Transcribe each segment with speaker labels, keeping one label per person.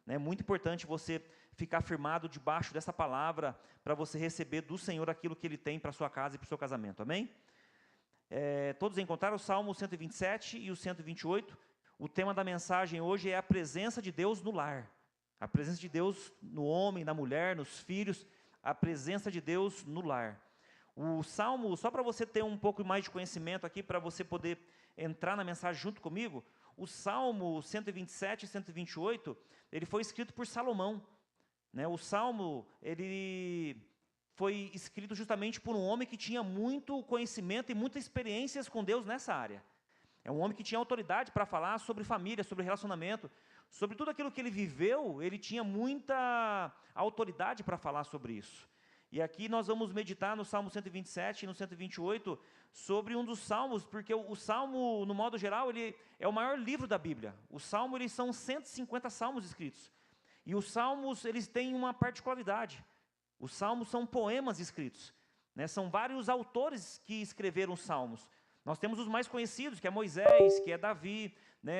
Speaker 1: É muito importante você ficar firmado debaixo dessa palavra para você receber do Senhor aquilo que Ele tem para a sua casa e para o seu casamento, amém? Todos encontraram o Salmo 127 e o 128. O tema da mensagem hoje é a presença de Deus no lar. A presença de Deus no homem, na mulher, nos filhos, a presença de Deus no lar. O Salmo, só para você ter um pouco mais de conhecimento aqui, para você poder entrar na mensagem junto comigo, o Salmo 127 e 128, ele foi escrito por Salomão. O Salmo, ele foi escrito justamente por um homem que tinha muito conhecimento e muitas experiências com Deus nessa área. É um homem que tinha autoridade para falar sobre família, sobre relacionamento, sobre tudo aquilo que ele viveu, ele tinha muita autoridade para falar sobre isso. E aqui nós vamos meditar no Salmo 127 e no 128 sobre um dos salmos, porque o Salmo, no modo geral, ele é o maior livro da Bíblia. O Salmo, eles são 150 salmos escritos. E os salmos, eles têm uma particularidade. Os salmos são poemas escritos. São vários autores que escreveram os salmos. Nós temos os mais conhecidos, que é Moisés, que é Davi,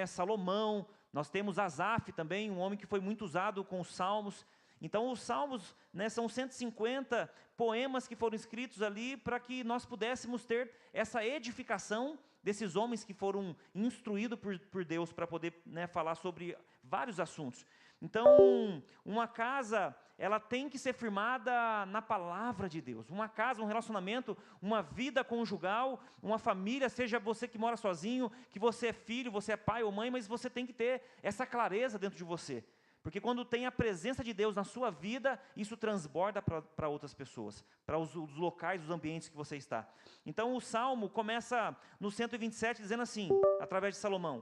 Speaker 1: Salomão. Nós temos Asaf também, um homem que foi muito usado com os salmos. Então, os salmos são 150 poemas que foram escritos ali para que nós pudéssemos ter essa edificação desses homens que foram instruídos por Deus para poder falar sobre vários assuntos. Então, uma casa, ela tem que ser firmada na palavra de Deus. Uma casa, um relacionamento, uma vida conjugal, uma família, seja você que mora sozinho, que você é filho, você é pai ou mãe, mas você tem que ter essa clareza dentro de você. Porque quando tem a presença de Deus na sua vida, isso transborda para outras pessoas, para os locais, os ambientes que você está. Então o Salmo começa no 127 dizendo assim, através de Salomão: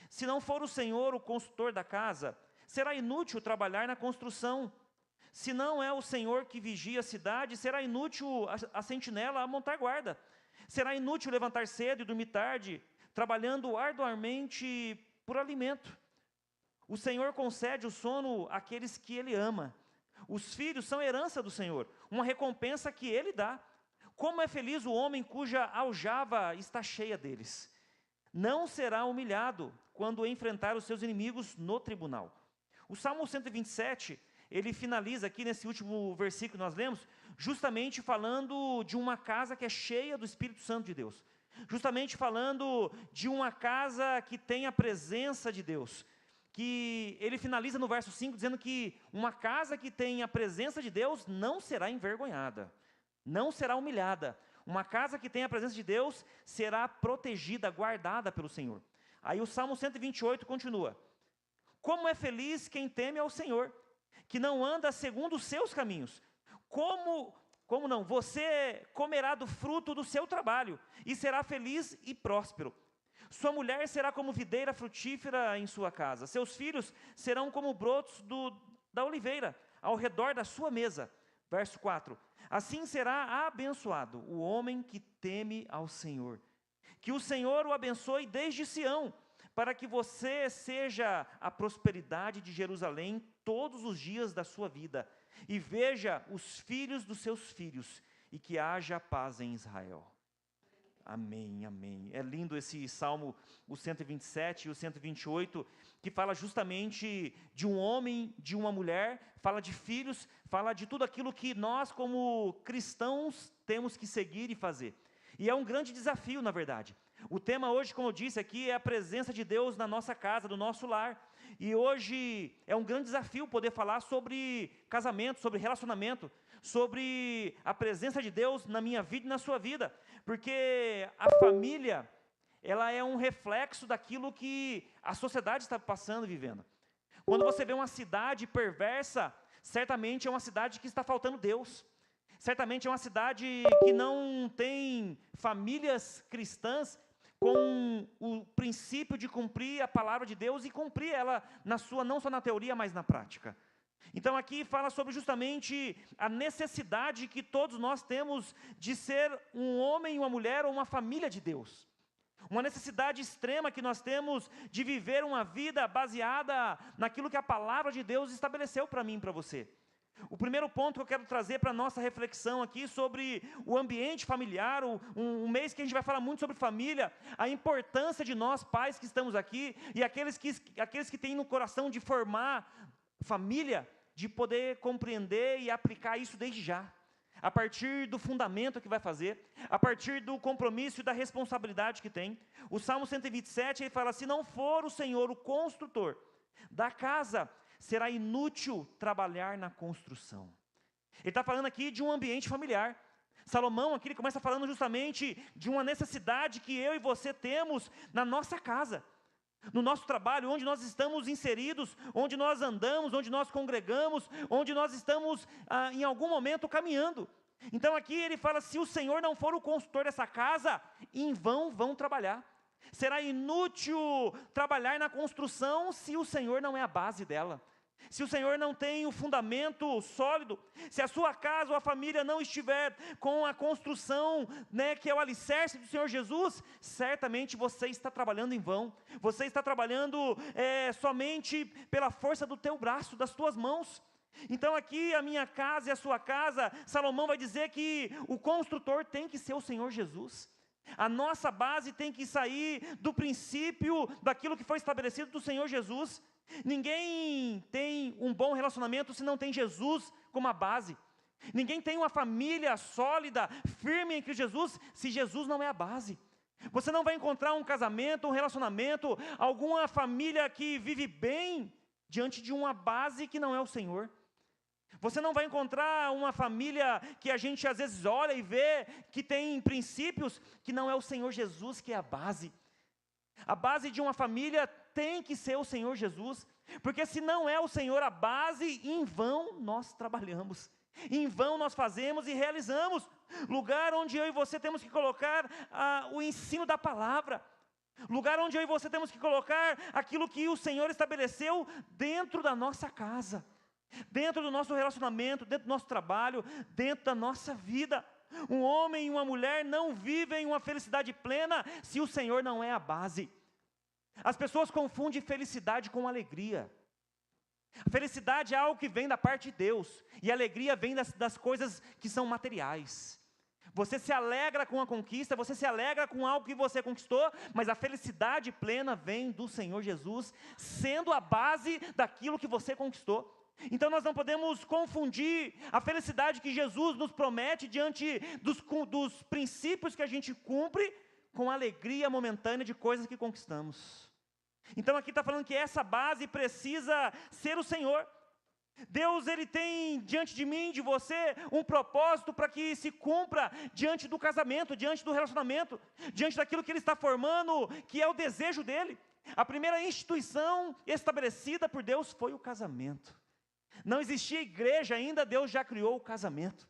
Speaker 1: se não for o Senhor o construtor da casa, será inútil trabalhar na construção. Se não é o Senhor que vigia a cidade, será inútil a sentinela a montar guarda. Será inútil levantar cedo e dormir tarde, trabalhando arduamente por alimento. O Senhor concede o sono àqueles que Ele ama. Os filhos são herança do Senhor, uma recompensa que Ele dá. Como é feliz o homem cuja aljava está cheia deles. Não será humilhado quando enfrentar os seus inimigos no tribunal. O Salmo 127, ele finaliza aqui nesse último versículo que nós lemos, justamente falando de uma casa que é cheia do Espírito Santo de Deus. Justamente falando de uma casa que tem a presença de Deus. Que ele finaliza no verso 5 dizendo que uma casa que tem a presença de Deus não será envergonhada, não será humilhada. Uma casa que tem a presença de Deus será protegida, guardada pelo Senhor. Aí o Salmo 128 continua: como é feliz quem teme ao Senhor, que não anda segundo os seus caminhos. Como não? Você comerá do fruto do seu trabalho e será feliz e próspero. Sua mulher será como videira frutífera em sua casa. Seus filhos serão como brotos da oliveira ao redor da sua mesa. Verso 4. Assim será abençoado o homem que teme ao Senhor. Que o Senhor o abençoe desde Sião, para que você seja a prosperidade de Jerusalém todos os dias da sua vida, e veja os filhos dos seus filhos, e que haja paz em Israel. Amém, amém. É lindo esse Salmo, o 127 e o 128, que fala justamente de um homem, de uma mulher, fala de filhos, fala de tudo aquilo que nós como cristãos temos que seguir e fazer. E é um grande desafio, na verdade. O tema hoje, como eu disse aqui, é a presença de Deus na nossa casa, no nosso lar. E hoje é um grande desafio poder falar sobre casamento, sobre relacionamento, sobre a presença de Deus na minha vida e na sua vida. Porque a família, ela é um reflexo daquilo que a sociedade está passando e vivendo. Quando você vê uma cidade perversa, certamente é uma cidade que está faltando Deus. Certamente é uma cidade que não tem famílias cristãs com o princípio de cumprir a palavra de Deus e cumprir ela na sua, não só na teoria, mas na prática. Então aqui fala sobre justamente a necessidade que todos nós temos de ser um homem e uma mulher ou uma família de Deus. Uma necessidade extrema que nós temos de viver uma vida baseada naquilo que a palavra de Deus estabeleceu para mim e para você. O primeiro ponto que eu quero trazer para a nossa reflexão aqui sobre o ambiente familiar, um mês que a gente vai falar muito sobre família, a importância de nós pais que estamos aqui e aqueles que têm no coração de formar família de poder compreender e aplicar isso desde já, a partir do fundamento que vai fazer, a partir do compromisso e da responsabilidade que tem. O Salmo 127, ele fala: se não for o Senhor o construtor da casa, será inútil trabalhar na construção. Ele está falando aqui de um ambiente familiar. Salomão aqui ele começa falando justamente de uma necessidade que eu e você temos na nossa casa, no nosso trabalho, onde nós estamos inseridos, onde nós andamos, onde nós congregamos, onde nós estamos em algum momento caminhando. Então aqui ele fala: se o Senhor não for o construtor dessa casa, em vão vão trabalhar. Será inútil trabalhar na construção se o Senhor não é a base dela, se o Senhor não tem o fundamento sólido, se a sua casa ou a família não estiver com a construção, que é o alicerce do Senhor Jesus, certamente você está trabalhando em vão, você está trabalhando somente pela força do teu braço, das tuas mãos. Então aqui a minha casa e a sua casa, Salomão vai dizer que o construtor tem que ser o Senhor Jesus. A nossa base tem que sair do princípio, daquilo que foi estabelecido do Senhor Jesus. Ninguém tem um bom relacionamento se não tem Jesus como a base. Ninguém tem uma família sólida, firme em Cristo Jesus, se Jesus não é a base. Você não vai encontrar um casamento, um relacionamento, alguma família que vive bem diante de uma base que não é o Senhor. Você não vai encontrar uma família que a gente às vezes olha e vê que tem princípios, que não é o Senhor Jesus que é a base. A base de uma família tem que ser o Senhor Jesus, porque se não é o Senhor a base, em vão nós trabalhamos, em vão nós fazemos e realizamos. Lugar onde eu e você temos que colocar o ensino da palavra, lugar onde eu e você temos que colocar aquilo que o Senhor estabeleceu dentro da nossa casa, dentro do nosso relacionamento, dentro do nosso trabalho, dentro da nossa vida. Um homem e uma mulher não vivem uma felicidade plena se o Senhor não é a base. As pessoas confundem felicidade com alegria. A felicidade é algo que vem da parte de Deus, e a alegria vem das coisas que são materiais. Você se alegra com a conquista, você se alegra com algo que você conquistou, mas a felicidade plena vem do Senhor Jesus, sendo a base daquilo que você conquistou. Então nós não podemos confundir a felicidade que Jesus nos promete diante dos princípios que a gente cumpre, com a alegria momentânea de coisas que conquistamos. Então aqui está falando que essa base precisa ser o Senhor. Deus, Ele tem diante de mim, de você, um propósito para que se cumpra diante do casamento, diante do relacionamento, diante daquilo que Ele está formando, que é o desejo dEle. A primeira instituição estabelecida por Deus foi o casamento. Não existia igreja ainda, Deus já criou o casamento.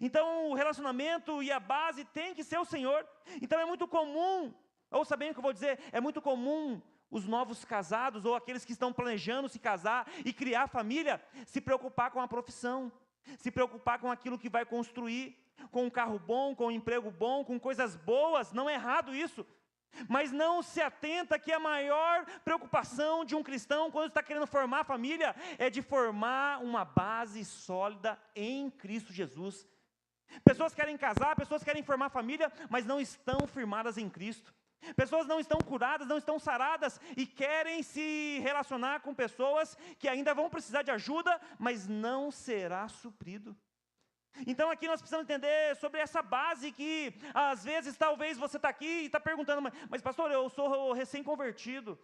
Speaker 1: Então o relacionamento e a base tem que ser o Senhor. Então é muito comum, ouça bem o que eu vou dizer, é muito comum os novos casados ou aqueles que estão planejando se casar e criar família, se preocupar com a profissão, se preocupar com aquilo que vai construir, com um carro bom, com um emprego bom, com coisas boas. Não é errado isso, mas não se atenta que a maior preocupação de um cristão quando está querendo formar família é de formar uma base sólida em Cristo Jesus. Pessoas querem casar, pessoas querem formar família, mas não estão firmadas em Cristo. Pessoas não estão curadas, não estão saradas e querem se relacionar com pessoas que ainda vão precisar de ajuda, mas não será suprido. Então aqui nós precisamos entender sobre essa base que às vezes talvez você está aqui e está perguntando: mas pastor, eu sou recém-convertido,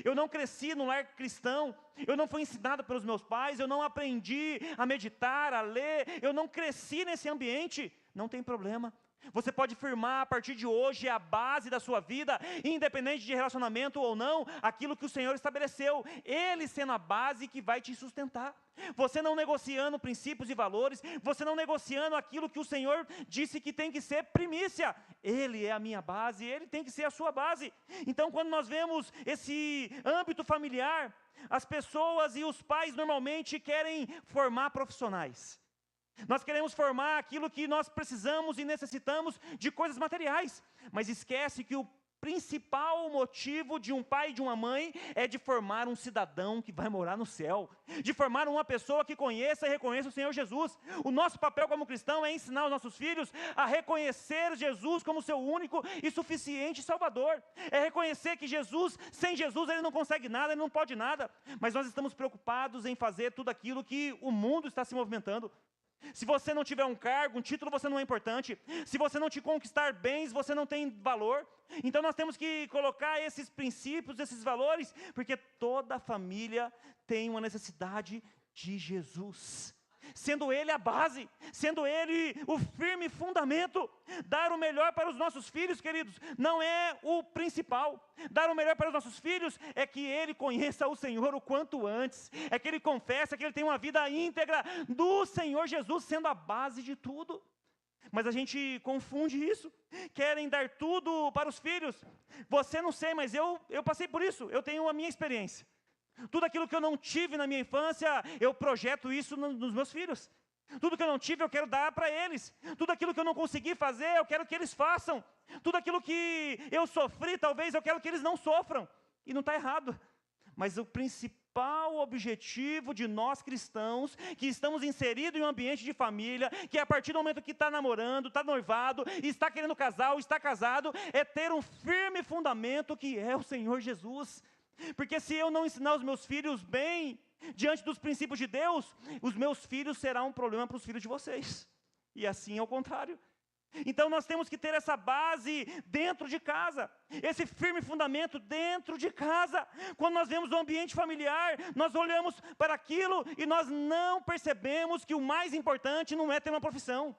Speaker 1: eu não cresci no lar cristão, eu não fui ensinado pelos meus pais, eu não aprendi a meditar, a ler, eu não cresci nesse ambiente. Não tem problema. Você pode firmar a partir de hoje a base da sua vida, independente de relacionamento ou não, aquilo que o Senhor estabeleceu, Ele sendo a base que vai te sustentar. Você não negociando princípios e valores, você não negociando aquilo que o Senhor disse que tem que ser primícia. Ele é a minha base, Ele tem que ser a sua base. Então quando nós vemos esse âmbito familiar, as pessoas e os pais normalmente querem formar profissionais. Nós queremos formar aquilo que nós precisamos e necessitamos de coisas materiais, mas esquece que o principal motivo de um pai e de uma mãe é de formar um cidadão que vai morar no céu, de formar uma pessoa que conheça e reconheça o Senhor Jesus. O nosso papel como cristão é ensinar os nossos filhos a reconhecer Jesus como seu único e suficiente Salvador. É reconhecer que Jesus, sem Jesus, ele não consegue nada, ele não pode nada. Mas nós estamos preocupados em fazer tudo aquilo que o mundo está se movimentando. Se você não tiver um cargo, um título, você não é importante. Se você não te conquistar bens, você não tem valor. Então nós temos que colocar esses princípios, esses valores, porque toda família tem uma necessidade de Jesus. Sendo Ele a base, sendo Ele o firme fundamento. Dar o melhor para os nossos filhos, queridos, não é o principal. Dar o melhor para os nossos filhos é que ele conheça o Senhor o quanto antes. É que ele confesse que ele tem uma vida íntegra do Senhor Jesus, sendo a base de tudo. Mas a gente confunde isso. Querem dar tudo para os filhos. Você não sei, mas eu passei por isso. Eu tenho a minha experiência. Tudo aquilo que eu não tive na minha infância, eu projeto isso nos meus filhos. Tudo que eu não tive, eu quero dar para eles. Tudo aquilo que eu não consegui fazer, eu quero que eles façam. Tudo aquilo que eu sofri, talvez eu quero que eles não sofram. E não está errado. Mas o principal objetivo de nós cristãos, que estamos inseridos em um ambiente de família, que a partir do momento que está namorando, está noivado, está querendo casar ou está casado, é ter um firme fundamento que é o Senhor Jesus. Porque se eu não ensinar os meus filhos bem, diante dos princípios de Deus, os meus filhos serão um problema para os filhos de vocês. E assim é o contrário. Então nós temos que ter essa base dentro de casa, esse firme fundamento dentro de casa. Quando nós vemos o ambiente familiar, nós olhamos para aquilo e nós não percebemos que o mais importante não é ter uma profissão.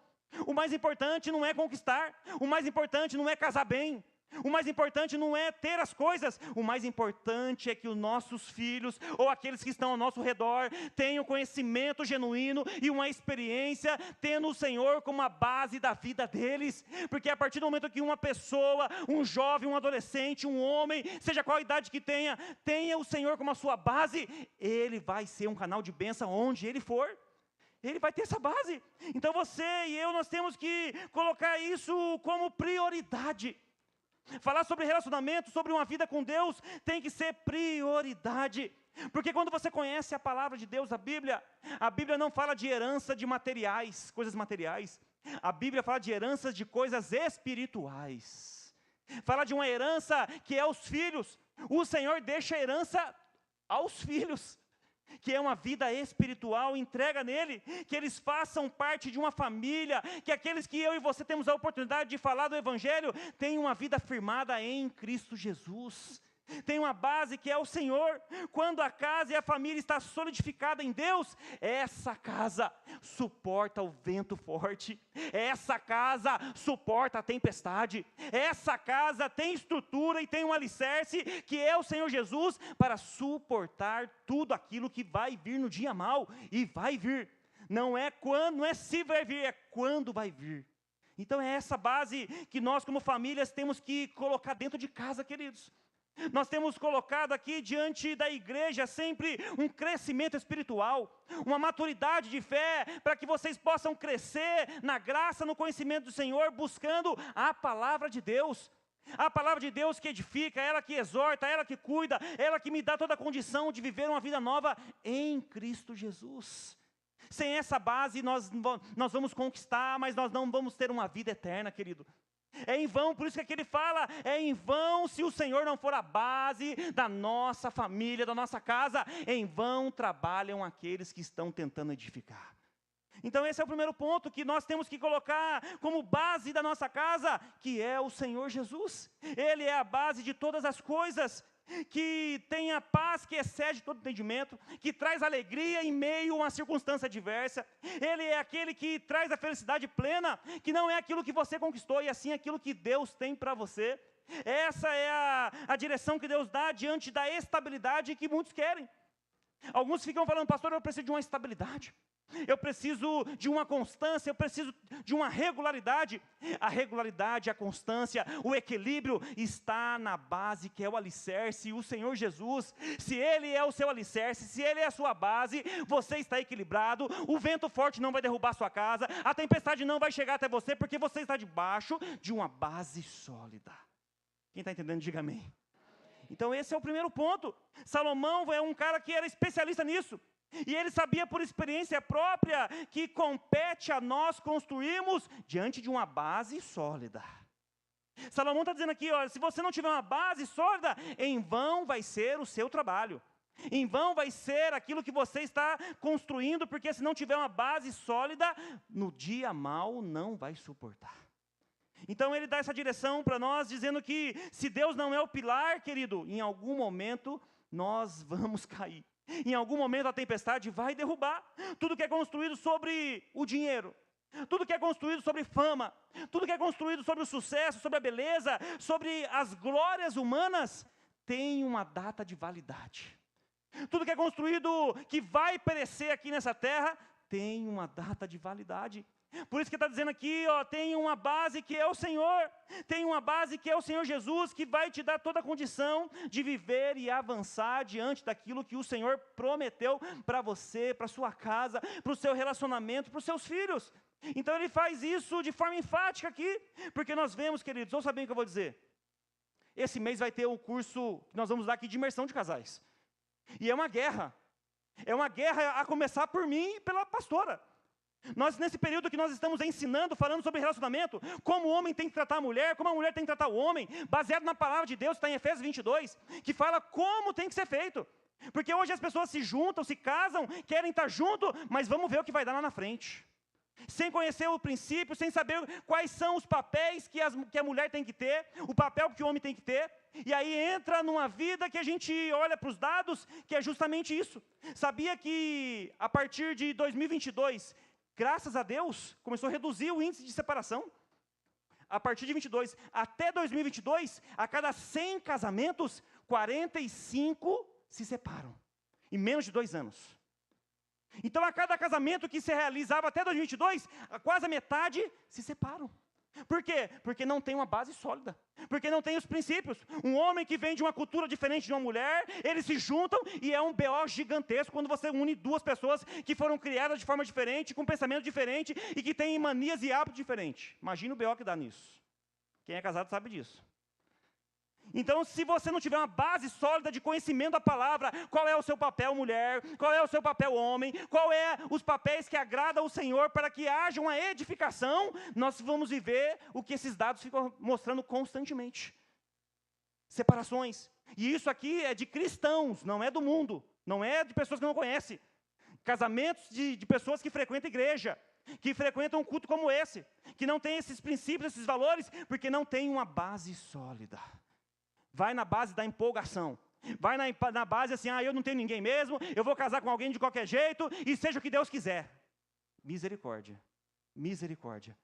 Speaker 1: O mais importante não é conquistar, o mais importante não é casar bem. O mais importante não é ter as coisas, o mais importante é que os nossos filhos, ou aqueles que estão ao nosso redor, tenham conhecimento genuíno e uma experiência, tendo o Senhor como a base da vida deles. Porque a partir do momento que uma pessoa, um jovem, um adolescente, um homem, seja qual a idade que tenha o Senhor como a sua base, ele vai ser um canal de bênção onde ele for. Ele vai ter essa base. Então você e eu, nós temos que colocar isso como prioridade. Falar sobre relacionamento, sobre uma vida com Deus, tem que ser prioridade. Porque quando você conhece a palavra de Deus, a Bíblia não fala de herança de materiais, coisas materiais. A Bíblia fala de heranças de coisas espirituais. Fala de uma herança que é os filhos. O Senhor deixa a herança aos filhos, que é uma vida espiritual, entrega nele, que eles façam parte de uma família, que aqueles que eu e você temos a oportunidade de falar do Evangelho, tenham uma vida firmada em Cristo Jesus. Tem uma base que é o Senhor. Quando a casa e a família está solidificada em Deus, essa casa suporta o vento forte, essa casa suporta a tempestade, essa casa tem estrutura e tem um alicerce, que é o Senhor Jesus, para suportar tudo aquilo que vai vir no dia mau, e vai vir. Não é quando, não é se vai vir, é quando vai vir. Então é essa base que nós como famílias temos que colocar dentro de casa, queridos. Nós temos colocado aqui diante da igreja sempre um crescimento espiritual, uma maturidade de fé, para que vocês possam crescer na graça, no conhecimento do Senhor, buscando a palavra de Deus. A palavra de Deus que edifica, ela que exorta, ela que cuida, ela que me dá toda a condição de viver uma vida nova em Cristo Jesus. Sem essa base nós vamos conquistar, mas nós não vamos ter uma vida eterna, querido. É em vão, por isso que aqui ele fala, é em vão se o Senhor não for a base da nossa família, da nossa casa, em vão trabalham aqueles que estão tentando edificar. Então esse é o primeiro ponto que nós temos que colocar como base da nossa casa, que é o Senhor Jesus. Ele é a base de todas as coisas, que tem a paz que excede todo entendimento, que traz alegria em meio a uma circunstância adversa. Ele é aquele que traz a felicidade plena, que não é aquilo que você conquistou, e assim aquilo que Deus tem para você. Essa é a direção que Deus dá diante da estabilidade que muitos querem. Alguns ficam falando, pastor, eu preciso de uma estabilidade, eu preciso de uma constância, eu preciso de uma regularidade. A regularidade, a constância, o equilíbrio está na base que é o alicerce, o Senhor Jesus. Se Ele é o seu alicerce, se Ele é a sua base, você está equilibrado, o vento forte não vai derrubar sua casa, a tempestade não vai chegar até você, porque você está debaixo de uma base sólida.
Speaker 2: Quem está entendendo, diga amém. Então esse é o primeiro ponto. Salomão é um cara que era especialista nisso. E ele sabia por experiência própria que compete a nós construirmos diante de uma base sólida. Salomão está dizendo aqui, olha, se você não tiver uma base sólida, em vão vai ser o seu trabalho. Em vão vai ser aquilo que você está construindo, porque se não tiver uma base sólida, no dia mau não vai suportar. Então ele dá essa direção para nós, dizendo que se Deus não é o pilar, querido, em algum momento nós vamos cair. Em algum momento a tempestade vai derrubar. Tudo que é construído sobre o dinheiro, tudo que é construído sobre fama, tudo que é construído sobre o sucesso, sobre a beleza, sobre as glórias humanas, tem uma data de validade. Tudo que é construído, que vai perecer aqui nessa terra, tem uma data de validade. Por isso que está dizendo aqui, ó, tem uma base que é o Senhor, tem uma base que é o Senhor Jesus, que vai te dar toda a condição de viver e avançar diante daquilo que o Senhor prometeu para você, para sua casa, para o seu relacionamento, para os seus filhos. Então ele faz isso de forma enfática aqui, porque nós vemos, queridos, ouça bem o que eu vou dizer. Esse mês vai ter o curso que nós vamos dar aqui de imersão de casais. E é uma guerra a começar por mim e pela pastora. Nós, nesse período que nós estamos ensinando, falando sobre relacionamento, como o homem tem que tratar a mulher, como a mulher tem que tratar o homem, baseado na palavra de Deus, está em Efésios 22, que fala como tem que ser feito. Porque hoje as pessoas se juntam, se casam, querem estar junto, mas vamos ver o que vai dar lá na frente. Sem conhecer o princípio, sem saber quais são os papéis que a mulher tem que ter, o papel que o homem tem que ter, e aí entra numa vida que a gente olha para os dados, que é justamente isso. Sabia que a partir de 2022, graças a Deus, começou a reduzir o índice de separação? A partir de 22 até 2022, a cada 100 casamentos, 45 se separam, em menos de 2 anos. Então, a cada casamento que se realizava até 2022, quase a metade se separam. Por quê? Porque não tem uma base sólida. Porque não tem os princípios. Um homem que vem de uma cultura diferente de uma mulher, eles se juntam e é um BO gigantesco quando você une duas pessoas que foram criadas de forma diferente, com pensamento diferente e que têm manias e hábitos diferentes. Imagina o BO que dá nisso. Quem é casado sabe disso. Então, se você não tiver uma base sólida de conhecimento da palavra, qual é o seu papel, mulher? Qual é o seu papel, homem? Qual é os papéis que agradam ao Senhor para que haja uma edificação? Nós vamos viver o que esses dados ficam mostrando constantemente. Separações. E isso aqui é de cristãos, não é do mundo. Não é de pessoas que não conhecem. Casamentos de pessoas que frequentam a igreja, que frequentam um culto como esse, que não tem esses princípios, esses valores, porque não tem uma base sólida. Vai na base da empolgação. Vai na base assim, eu não tenho ninguém mesmo, eu vou casar com alguém de qualquer jeito, e seja o que Deus quiser. Misericórdia. Misericórdia.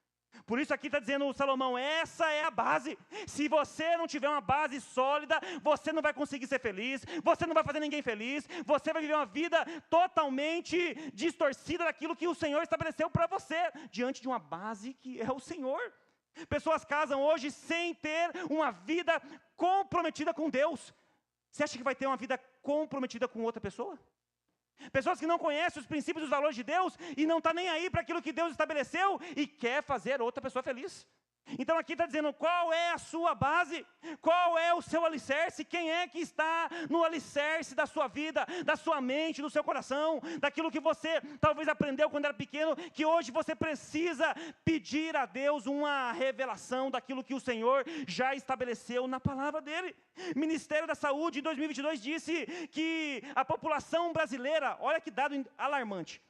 Speaker 2: Por isso aqui está dizendo o Salomão, essa é a base. Se você não tiver uma base sólida, você não vai conseguir ser feliz, você não vai fazer ninguém feliz, você vai viver uma vida totalmente distorcida daquilo que o Senhor estabeleceu para você, diante de uma base que é o Senhor. Pessoas casam hoje sem ter uma vida comprometida com Deus. Você acha que vai ter uma vida comprometida com outra pessoa? Pessoas que não conhecem os princípios e os valores de Deus e não estão nem aí para aquilo que Deus estabeleceu e quer fazer outra pessoa feliz. Então aqui está dizendo qual é a sua base, qual é o seu alicerce, quem é que está no alicerce da sua vida, da sua mente, do seu coração, daquilo que você talvez aprendeu quando era pequeno, que hoje você precisa pedir a Deus uma revelação daquilo que o Senhor já estabeleceu na palavra dEle. Ministério da Saúde em 2022 disse que a população brasileira, olha que dado alarmante,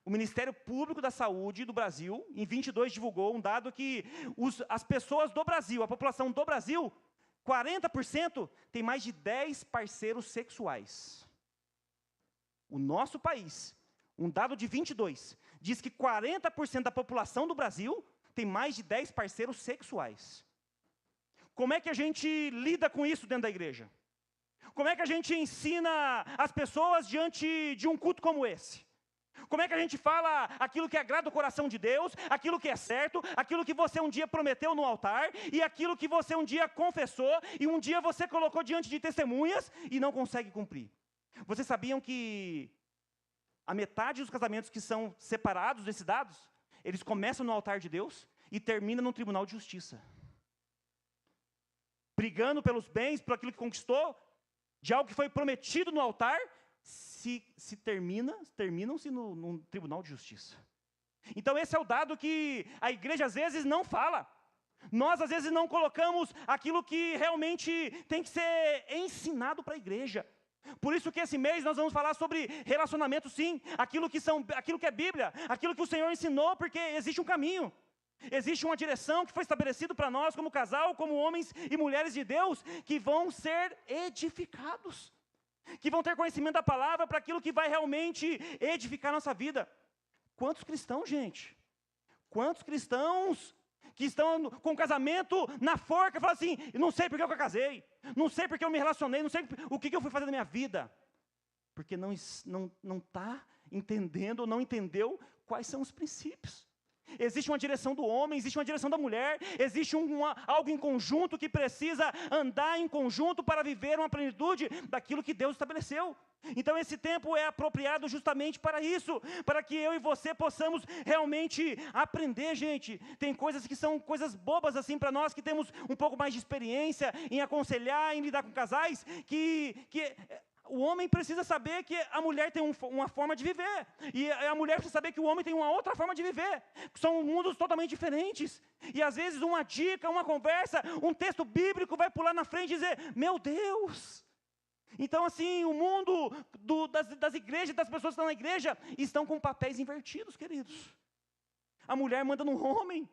Speaker 2: o Ministério Público da Saúde do Brasil, em 22, divulgou um dado que as pessoas do Brasil, a população do Brasil, 40% tem mais de 10 parceiros sexuais. O nosso país, um dado de 22, diz que 40% da população do Brasil tem mais de 10 parceiros sexuais. Como é que a gente lida com isso dentro da igreja? Como é que a gente ensina as pessoas diante de um culto como esse? Como é que a gente fala aquilo que agrada o coração de Deus, aquilo que é certo, aquilo que você um dia prometeu no altar, e aquilo que você um dia confessou, e um dia você colocou diante de testemunhas, e não consegue cumprir? Vocês sabiam que a metade dos casamentos que são separados desses dados, eles começam no altar de Deus, e terminam no tribunal de justiça? brigando pelos bens, por aquilo que conquistou, de algo que foi prometido no altar, terminam-se num tribunal de justiça. Então esse é o dado que a igreja às vezes não fala. Nós às vezes não colocamos aquilo que realmente tem que ser ensinado para a igreja. Por isso que esse mês nós vamos falar sobre relacionamento, sim, aquilo que é Bíblia, aquilo que o Senhor ensinou, porque existe um caminho. Existe uma direção que foi estabelecida para nós como casal, como homens e mulheres de Deus, que vão ser edificados, que vão ter conhecimento da palavra para aquilo que vai realmente edificar a nossa vida. Quantos cristãos, gente? Quantos cristãos que estão com casamento na forca, falam assim, não sei porque eu casei, não sei porque eu me relacionei, não sei o que eu fui fazer na minha vida. Porque não está entendendo, ou não entendeu quais são os princípios. Existe uma direção do homem, existe uma direção da mulher, existe algo em conjunto que precisa andar em conjunto para viver uma plenitude daquilo que Deus estabeleceu. Então esse tempo é apropriado justamente para isso, para que eu e você possamos realmente aprender, gente. Tem coisas que são coisas bobas assim para nós, que temos um pouco mais de experiência em aconselhar, em lidar com casais, que o homem precisa saber que a mulher tem uma forma de viver, e a mulher precisa saber que o homem tem uma outra forma de viver. São mundos totalmente diferentes, e às vezes uma dica, uma conversa, um texto bíblico vai pular na frente e dizer, meu Deus! Então assim, o mundo das igrejas, das pessoas que estão na igreja, estão com papéis invertidos, queridos. A mulher manda no homem,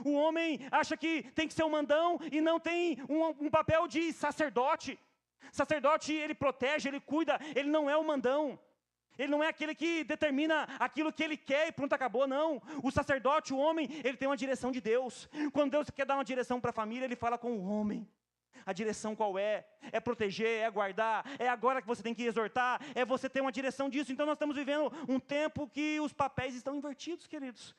Speaker 2: o homem acha que tem que ser um mandão, e não tem um papel de sacerdote. Sacerdote, ele protege, ele cuida, ele não é o mandão. Ele não é aquele que determina aquilo que ele quer e pronto, acabou, não. O sacerdote, o homem, ele tem uma direção de Deus. Quando Deus quer dar uma direção para a família, ele fala com o homem. A direção qual é? É proteger, é guardar, é agora que você tem que exortar, é você ter uma direção disso. Então nós estamos vivendo um tempo que os papéis estão invertidos, queridos.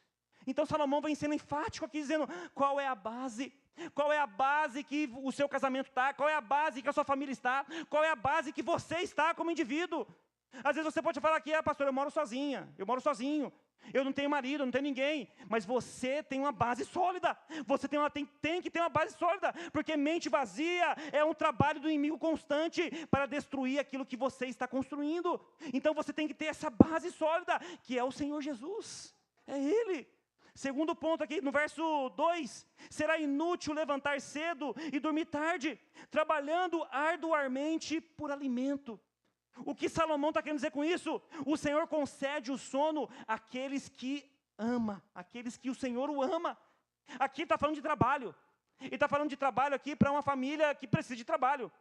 Speaker 2: Então Salomão vem sendo enfático aqui, dizendo qual é a base. Qual é a base que o seu casamento está? Qual é a base que a sua família está? Qual é a base que você está como indivíduo? Às vezes você pode falar aqui, pastor, eu moro sozinha, eu moro sozinho, eu não tenho marido, eu não tenho ninguém. Mas você tem uma base sólida, você tem que ter uma base sólida, porque mente vazia é um trabalho do inimigo constante para destruir aquilo que você está construindo. Então você tem que ter essa base sólida, que é o Senhor Jesus, é Ele. Segundo ponto aqui, no verso 2, será inútil levantar cedo e dormir tarde, trabalhando arduamente por alimento. O que Salomão está querendo dizer com isso? O Senhor concede o sono àqueles que ama, àqueles que o Senhor o ama. Aqui está falando de trabalho, ele está falando de trabalho aqui para uma família que precisa de trabalho.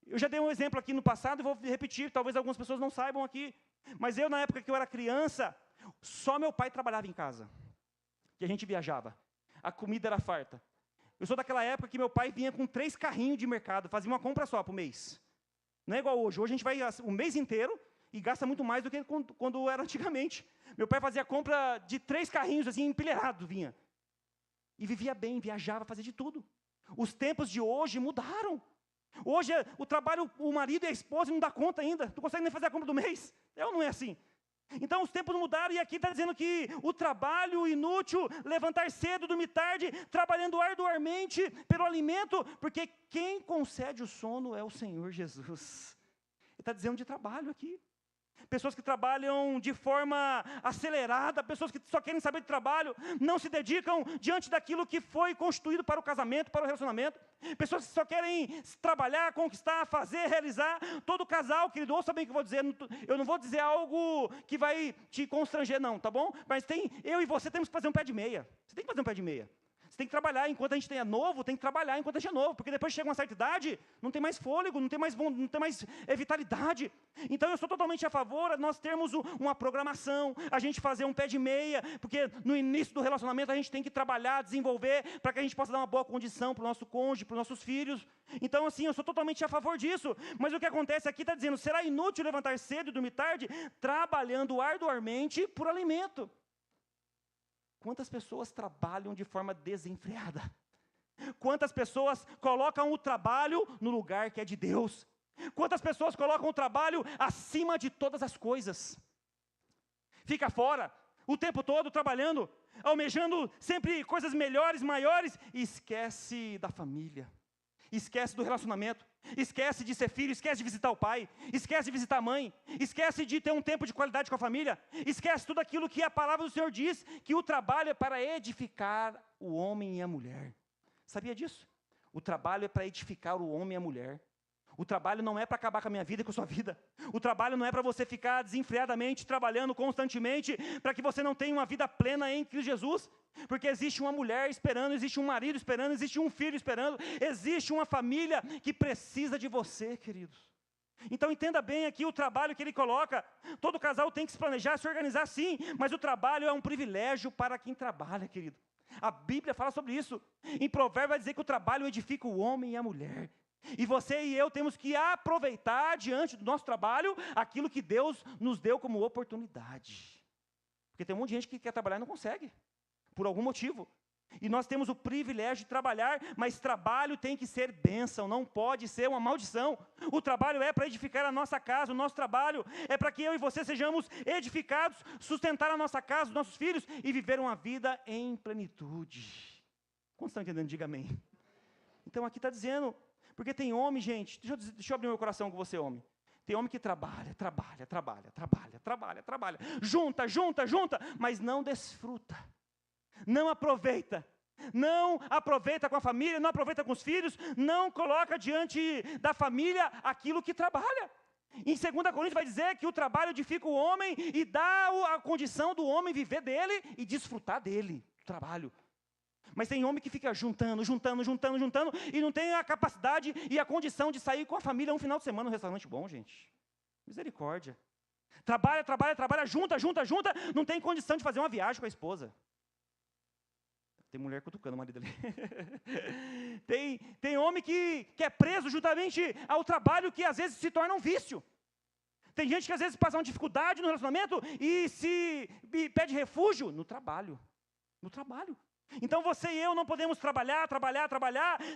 Speaker 2: Eu já dei um exemplo aqui no passado e vou repetir, talvez algumas pessoas não saibam aqui, mas eu, na época que eu era criança, só meu pai trabalhava em casa, que a gente viajava, a comida era farta. Eu sou daquela época que meu pai vinha com 3 carrinhos de mercado, fazia uma compra só por mês. Não é igual hoje, hoje a gente vai o mês inteiro e gasta muito mais do que quando era antigamente. Meu pai fazia compra de 3 carrinhos assim, empilhados, vinha. E vivia bem, viajava, fazia de tudo. Os tempos de hoje mudaram. Hoje o trabalho, o marido e a esposa não dá conta ainda, não consegue nem fazer a compra do mês. É ou não é assim? Então os tempos mudaram e aqui está dizendo que o trabalho inútil, levantar cedo, dormir tarde, trabalhando arduamente pelo alimento, porque quem concede o sono é o Senhor Jesus. Ele está dizendo de trabalho aqui. Pessoas que trabalham de forma acelerada, pessoas que só querem saber de trabalho, não se dedicam diante daquilo que foi constituído para o casamento, para o relacionamento. Pessoas que só querem trabalhar, conquistar, fazer, realizar. Todo casal, querido, ouça bem o que eu vou dizer, eu não vou dizer algo que vai te constranger não, tá bom? Mas eu e você temos que fazer um pé de meia. Você tem que fazer um pé de meia. Você tem que trabalhar enquanto a gente é novo, tem que trabalhar enquanto a gente é novo, porque depois chega uma certa idade, não tem mais fôlego, não tem mais vitalidade. Então eu sou totalmente a favor de nós termos uma programação, a gente fazer um pé de meia, porque no início do relacionamento a gente tem que trabalhar, desenvolver, para que a gente possa dar uma boa condição para o nosso cônjuge, para os nossos filhos. Então assim, eu sou totalmente a favor disso, mas o que acontece aqui está dizendo, será inútil levantar cedo e dormir tarde, trabalhando arduamente por alimento. Quantas pessoas trabalham de forma desenfreada? Quantas pessoas colocam o trabalho no lugar que é de Deus? Quantas pessoas colocam o trabalho acima de todas as coisas? Fica fora, o tempo todo trabalhando, almejando sempre coisas melhores, maiores, e esquece da família. Esquece do relacionamento, esquece de ser filho, esquece de visitar o pai, esquece de visitar a mãe, esquece de ter um tempo de qualidade com a família, esquece tudo aquilo que a palavra do Senhor diz, que o trabalho é para edificar o homem e a mulher. Sabia disso? O trabalho é para edificar o homem e a mulher. O trabalho não é para acabar com a minha vida e com a sua vida. O trabalho não é para você ficar desenfreadamente trabalhando constantemente, para que você não tenha uma vida plena em Cristo Jesus. Porque existe uma mulher esperando, existe um marido esperando, existe um filho esperando, existe uma família que precisa de você, queridos. Então entenda bem aqui o trabalho que ele coloca. Todo casal tem que se planejar, se organizar sim, mas o trabalho é um privilégio para quem trabalha, querido. A Bíblia fala sobre isso. Em Provérbios vai dizer que o trabalho edifica o homem e a mulher. E você e eu temos que aproveitar diante do nosso trabalho aquilo que Deus nos deu como oportunidade. Porque tem um monte de gente que quer trabalhar e não consegue, por algum motivo. E nós temos o privilégio de trabalhar, mas trabalho tem que ser bênção, não pode ser uma maldição. O trabalho é para edificar a nossa casa, o nosso trabalho é para que eu e você sejamos edificados, sustentar a nossa casa, os nossos filhos e viver uma vida em plenitude. Quantos estão entendendo? Diga amém. Então aqui está dizendo, porque tem homem, gente, deixa eu abrir meu coração com você, homem. Tem homem que trabalha, junta, mas não desfruta. Não aproveita com a família, não aproveita com os filhos, não coloca diante da família aquilo que trabalha. Em 2 Coríntios vai dizer que o trabalho edifica o homem e dá a condição do homem viver dele e desfrutar dele, do trabalho. Mas tem homem que fica juntando, e não tem a capacidade e a condição de sair com a família um final de semana no restaurante bom, gente. Misericórdia. Trabalha, junta, não tem condição de fazer uma viagem com a esposa. Tem mulher cutucando o marido ali. Tem homem que é preso justamente ao trabalho que às vezes se torna um vício. Tem gente que às vezes passa uma dificuldade no relacionamento e pede refúgio no trabalho. Então você e eu não podemos trabalhar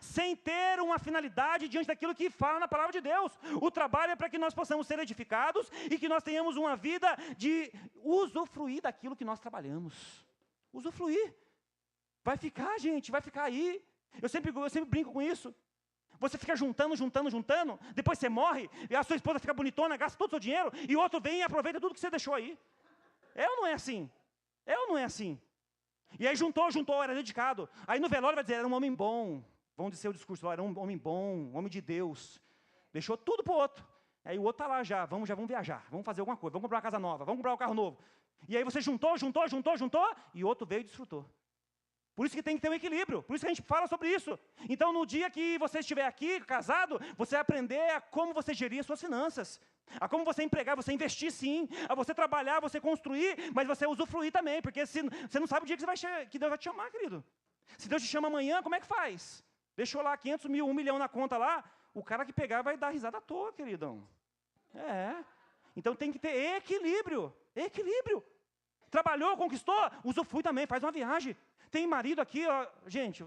Speaker 2: sem ter uma finalidade diante daquilo que fala na palavra de Deus. O trabalho é para que nós possamos ser edificados e que nós tenhamos uma vida de usufruir daquilo que nós trabalhamos. Usufruir. Vai ficar, gente, vai ficar aí. Eu sempre brinco com isso. Você fica juntando, depois você morre, e a sua esposa fica bonitona, gasta todo o seu dinheiro, e o outro vem e aproveita tudo que você deixou aí. É ou não é assim? E aí juntou, era dedicado. Aí no velório vai dizer, era um homem bom. Vamos dizer o discurso lá, era um homem bom, um homem de Deus. Deixou tudo para o outro. Aí o outro está lá já vamos viajar, vamos fazer alguma coisa, vamos comprar uma casa nova, vamos comprar um carro novo. E aí você juntou, e o outro veio e desfrutou. Por isso que tem que ter um equilíbrio, por isso que a gente fala sobre isso. Então no dia que você estiver aqui, casado, você vai aprender a como você gerir as suas finanças. A como você empregar, você investir sim, a você trabalhar, você construir, mas você usufruir também, porque você não sabe o dia que Deus vai te chamar, querido. Se Deus te chama amanhã, como é que faz? Deixou lá 500 mil, 1 milhão na conta lá, o cara que pegar vai dar risada à toa, queridão. Então tem que ter equilíbrio. Trabalhou, conquistou, usufrui também, faz uma viagem. Tem marido aqui, ó, gente,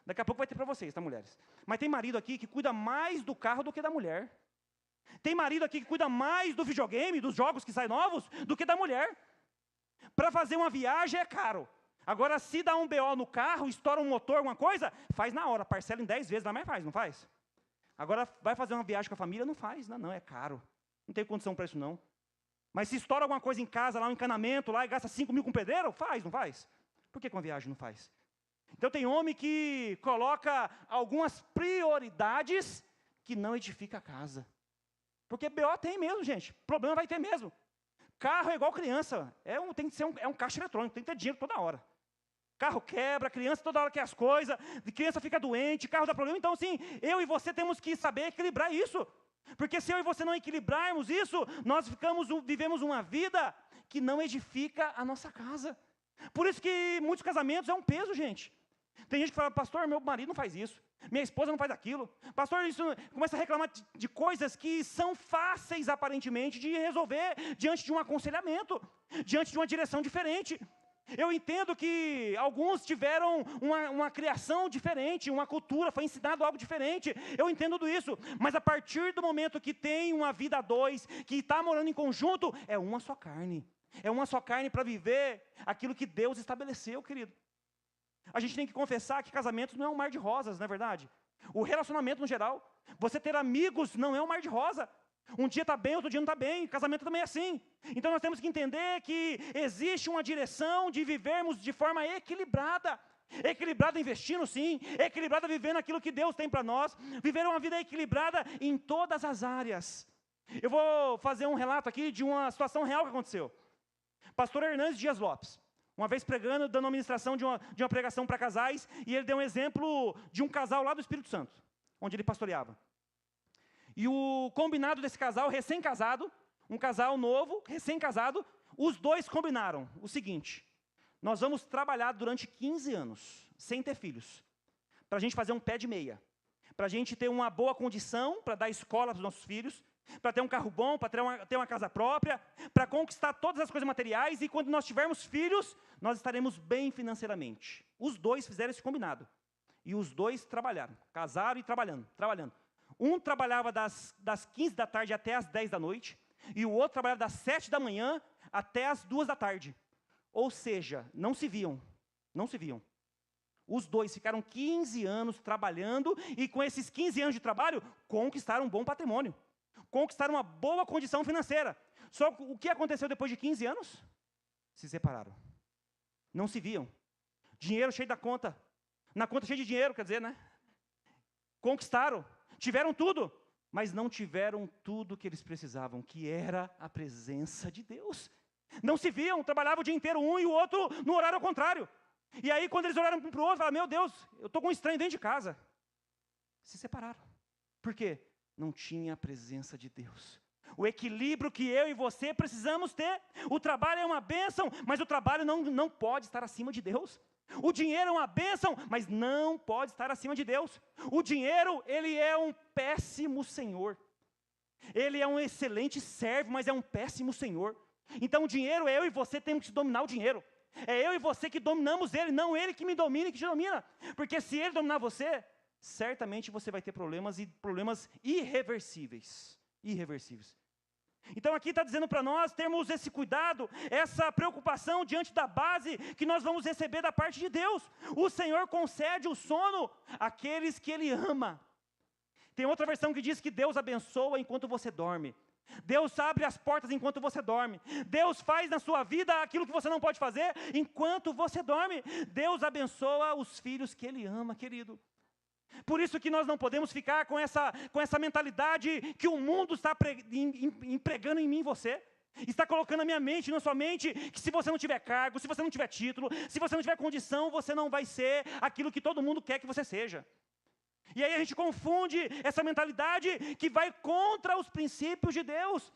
Speaker 2: daqui a pouco vai ter para vocês, tá, mulheres? Mas tem marido aqui que cuida mais do carro do que da mulher. Tem marido aqui que cuida mais do videogame, dos jogos que saem novos, do que da mulher. Para fazer uma viagem é caro. Agora, se dá um BO no carro, estoura um motor, alguma coisa, faz na hora, parcela em 10 vezes, mas faz, não faz? Agora, vai fazer uma viagem com a família, não faz, não, é caro. Não tem condição para isso, não. Mas se estoura alguma coisa em casa, lá um encanamento, lá e gasta 5 mil com pedreiro, faz, não faz? Por que com a viagem não faz? Então tem homem que coloca algumas prioridades que não edifica a casa. Porque BO tem mesmo, gente. Problema vai ter mesmo. Carro é igual criança. Tem que ser um caixa eletrônico, tem que ter dinheiro toda hora. Carro quebra, criança toda hora quer as coisas, criança fica doente, carro dá problema. Então, sim, eu e você temos que saber equilibrar isso. Porque se eu e você não equilibrarmos isso, nós vivemos uma vida que não edifica a nossa casa. Por isso que muitos casamentos é um peso, gente. Tem gente que fala, pastor, meu marido não faz isso, minha esposa não faz aquilo. Pastor, isso começa a reclamar de coisas que são fáceis, aparentemente, de resolver diante de um aconselhamento, diante de uma direção diferente. Eu entendo que alguns tiveram uma criação diferente, uma cultura, foi ensinado algo diferente. Eu entendo tudo isso. Mas a partir do momento que tem uma vida a dois, que está morando em conjunto, é uma só carne. É uma só carne para viver aquilo que Deus estabeleceu, querido. A gente tem que confessar que casamentos não é um mar de rosas, não é verdade? O relacionamento no geral. Você ter amigos não é um mar de rosa. Um dia está bem, outro dia não está bem. Casamento também é assim. Então nós temos que entender que existe uma direção de vivermos de forma equilibrada. Equilibrada investindo, sim. Equilibrada vivendo aquilo que Deus tem para nós. Viver uma vida equilibrada em todas as áreas. Eu vou fazer um relato aqui de uma situação real que aconteceu. Pastor Hernandes Dias Lopes, uma vez pregando, dando uma ministração de uma pregação para casais, e ele deu um exemplo de um casal lá do Espírito Santo, onde ele pastoreava. E o combinado desse casal, recém-casado, um casal novo, recém-casado, os dois combinaram o seguinte: nós vamos trabalhar durante 15 anos, sem ter filhos, para a gente fazer um pé de meia, para a gente ter uma boa condição, para dar escola para os nossos filhos, para ter um carro bom, para ter uma casa própria, para conquistar todas as coisas materiais, e quando nós tivermos filhos, nós estaremos bem financeiramente. Os dois fizeram esse combinado. E os dois trabalharam, casaram e trabalhando. Um trabalhava das 15 da tarde até as 10 da noite, e o outro trabalhava das 7 da manhã até as 2 da tarde. Ou seja, não se viam. Os dois ficaram 15 anos trabalhando, e com esses 15 anos de trabalho, conquistaram um bom patrimônio. Conquistaram uma boa condição financeira. Só o que aconteceu depois de 15 anos? Se separaram. Não se viam. Dinheiro cheio da conta. Na conta cheia de dinheiro, quer dizer, né? Conquistaram. Tiveram tudo. Mas não tiveram tudo que eles precisavam, que era a presença de Deus. Não se viam. Trabalhavam o dia inteiro, um e o outro no horário ao contrário. E aí, quando eles olharam um para o outro, falaram: meu Deus, eu estou com um estranho dentro de casa. Se separaram. Por quê? Não tinha a presença de Deus. O equilíbrio que eu e você precisamos ter. O trabalho é uma bênção, mas o trabalho não pode estar acima de Deus. O dinheiro é uma bênção, mas não pode estar acima de Deus. O dinheiro, ele é um péssimo senhor. Ele é um excelente servo, mas é um péssimo senhor. Então o dinheiro, eu e você temos que dominar o dinheiro. É eu e você que dominamos ele, não ele que me domina e que te domina. Porque se ele dominar você, certamente você vai ter problemas, e problemas irreversíveis. Então aqui está dizendo para nós termos esse cuidado, essa preocupação diante da base que nós vamos receber da parte de Deus. O Senhor concede o sono àqueles que Ele ama. Tem outra versão que diz que Deus abençoa enquanto você dorme. Deus abre as portas enquanto você dorme. Deus faz na sua vida aquilo que você não pode fazer enquanto você dorme. Deus abençoa os filhos que Ele ama, querido. Por isso que nós não podemos ficar com essa mentalidade que o mundo está empregando em mim e você. Está colocando na minha mente, na sua mente, que se você não tiver cargo, se você não tiver título, se você não tiver condição, você não vai ser aquilo que todo mundo quer que você seja. E aí a gente confunde essa mentalidade que vai contra os princípios de Deus.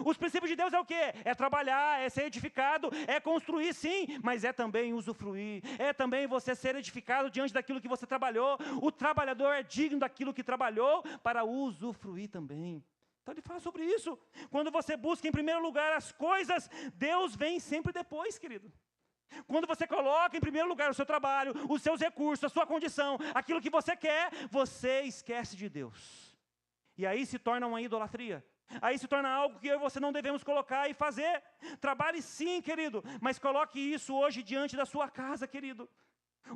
Speaker 2: Os princípios de Deus é o quê? É trabalhar, é ser edificado, é construir sim, mas é também usufruir, é também você ser edificado diante daquilo que você trabalhou. O trabalhador é digno daquilo que trabalhou para usufruir também. Então ele fala sobre isso. Quando você busca em primeiro lugar as coisas, Deus vem sempre depois, querido. Quando você coloca em primeiro lugar o seu trabalho, os seus recursos, a sua condição, aquilo que você quer, você esquece de Deus. E aí se torna uma idolatria. Aí se torna algo que eu e você não devemos colocar e fazer. Trabalhe sim, querido, mas coloque isso hoje diante da sua casa, querido.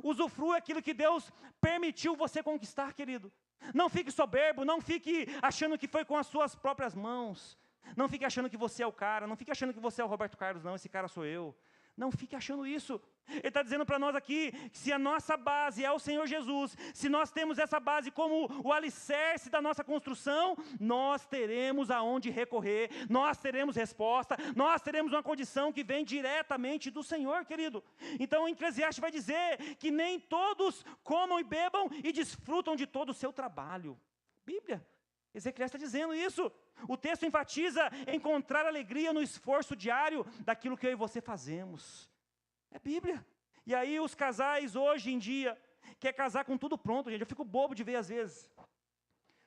Speaker 2: Usufrua aquilo que Deus permitiu você conquistar, querido. Não fique soberbo, não fique achando que foi com as suas próprias mãos. Não fique achando que você é o cara, não fique achando que você é o Roberto Carlos, não, esse cara sou eu. Não fique achando isso. Ele está dizendo para nós aqui, que se a nossa base é o Senhor Jesus, se nós temos essa base como o alicerce da nossa construção, nós teremos aonde recorrer, nós teremos resposta, nós teremos uma condição que vem diretamente do Senhor, querido. Então o Eclesiastes vai dizer que nem todos comam e bebam e desfrutam de todo o seu trabalho. Bíblia. Ezequiel está dizendo isso. O texto enfatiza encontrar alegria no esforço diário daquilo que eu e você fazemos. É Bíblia. E aí os casais hoje em dia quer casar com tudo pronto, gente. Eu fico bobo de ver às vezes.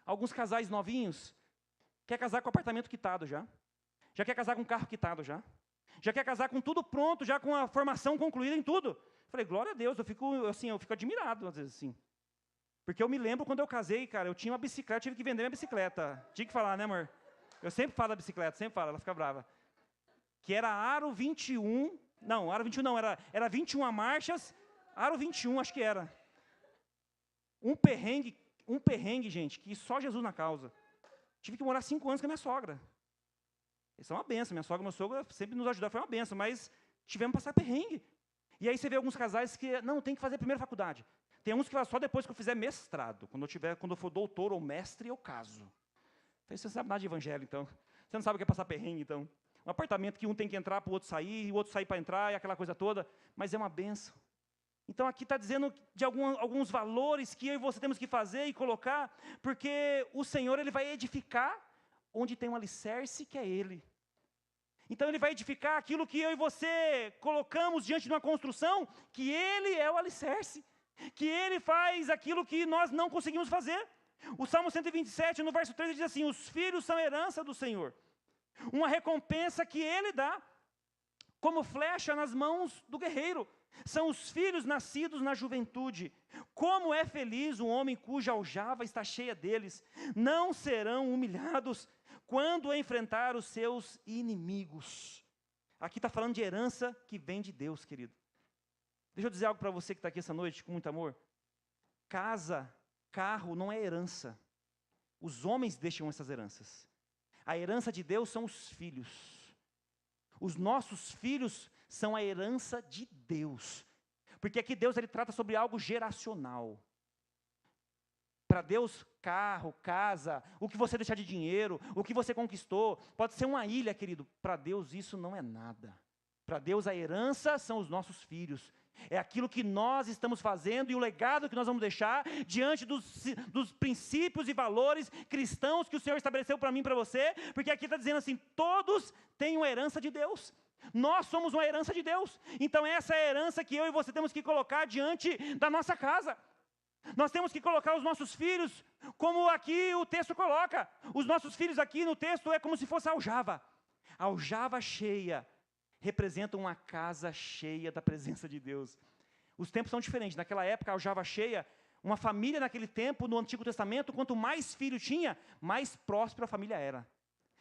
Speaker 2: Alguns casais novinhos quer casar com apartamento quitado já. Já quer casar com carro quitado já. Já quer casar com tudo pronto, já com a formação concluída em tudo. Falei, glória a Deus, eu fico admirado às vezes assim. Porque eu me lembro quando eu casei, cara, eu tinha uma bicicleta, tive que vender minha bicicleta. Tinha que falar, né, amor? Eu sempre falo da bicicleta, sempre falo, ela fica brava. Que era aro 21, não, aro 21 não, era 21 marchas, aro 21 acho que era. Um perrengue, um perrengue, gente, que só Jesus na causa. Tive que morar 5 anos com a minha sogra. Isso é uma benção. Minha sogra e meu sogro sempre nos ajudaram, foi uma benção, mas tivemos que passar perrengue. E aí você vê alguns casais que, não, tem que fazer a primeira faculdade. Tem uns que falam só depois que eu fizer mestrado. Quando eu for doutor ou mestre, eu caso. Então, você não sabe nada de evangelho, então. Você não sabe o que é passar perrengue, então. Um apartamento que um tem que entrar para o outro sair, e o outro sair para entrar, e aquela coisa toda. Mas é uma benção. Então, aqui está dizendo de alguns valores que eu e você temos que fazer e colocar, porque o Senhor, Ele vai edificar onde tem um alicerce, que é Ele. Então, Ele vai edificar aquilo que eu e você colocamos diante de uma construção, que Ele é o alicerce, que Ele faz aquilo que nós não conseguimos fazer. O Salmo 127, no verso 13, diz assim: os filhos são herança do Senhor, uma recompensa que Ele dá, como flecha nas mãos do guerreiro. São os filhos nascidos na juventude. Como é feliz o homem cuja aljava está cheia deles. Não serão humilhados quando enfrentar os seus inimigos. Aqui está falando de herança que vem de Deus, querido. Deixa eu dizer algo para você que está aqui essa noite, com muito amor. Casa, carro não é herança. Os homens deixam essas heranças. A herança de Deus são os filhos. Os nossos filhos são a herança de Deus. Porque aqui Deus, Ele trata sobre algo geracional. Para Deus, carro, casa, o que você deixar de dinheiro, o que você conquistou, pode ser uma ilha, querido. Para Deus isso não é nada. Para Deus a herança são os nossos filhos. É aquilo que nós estamos fazendo e o legado que nós vamos deixar diante dos princípios e valores cristãos que o Senhor estabeleceu para mim e para você. Porque aqui está dizendo assim, todos têm uma herança de Deus. Nós somos uma herança de Deus. Então essa é a herança que eu e você temos que colocar diante da nossa casa. Nós temos que colocar os nossos filhos, como aqui o texto coloca. Os nossos filhos aqui no texto é como se fosse a aljava. A aljava cheia representa uma casa cheia da presença de Deus. Os tempos são diferentes. Naquela época, a aljava cheia, uma família naquele tempo, no Antigo Testamento, quanto mais filho tinha, mais próspera a família era.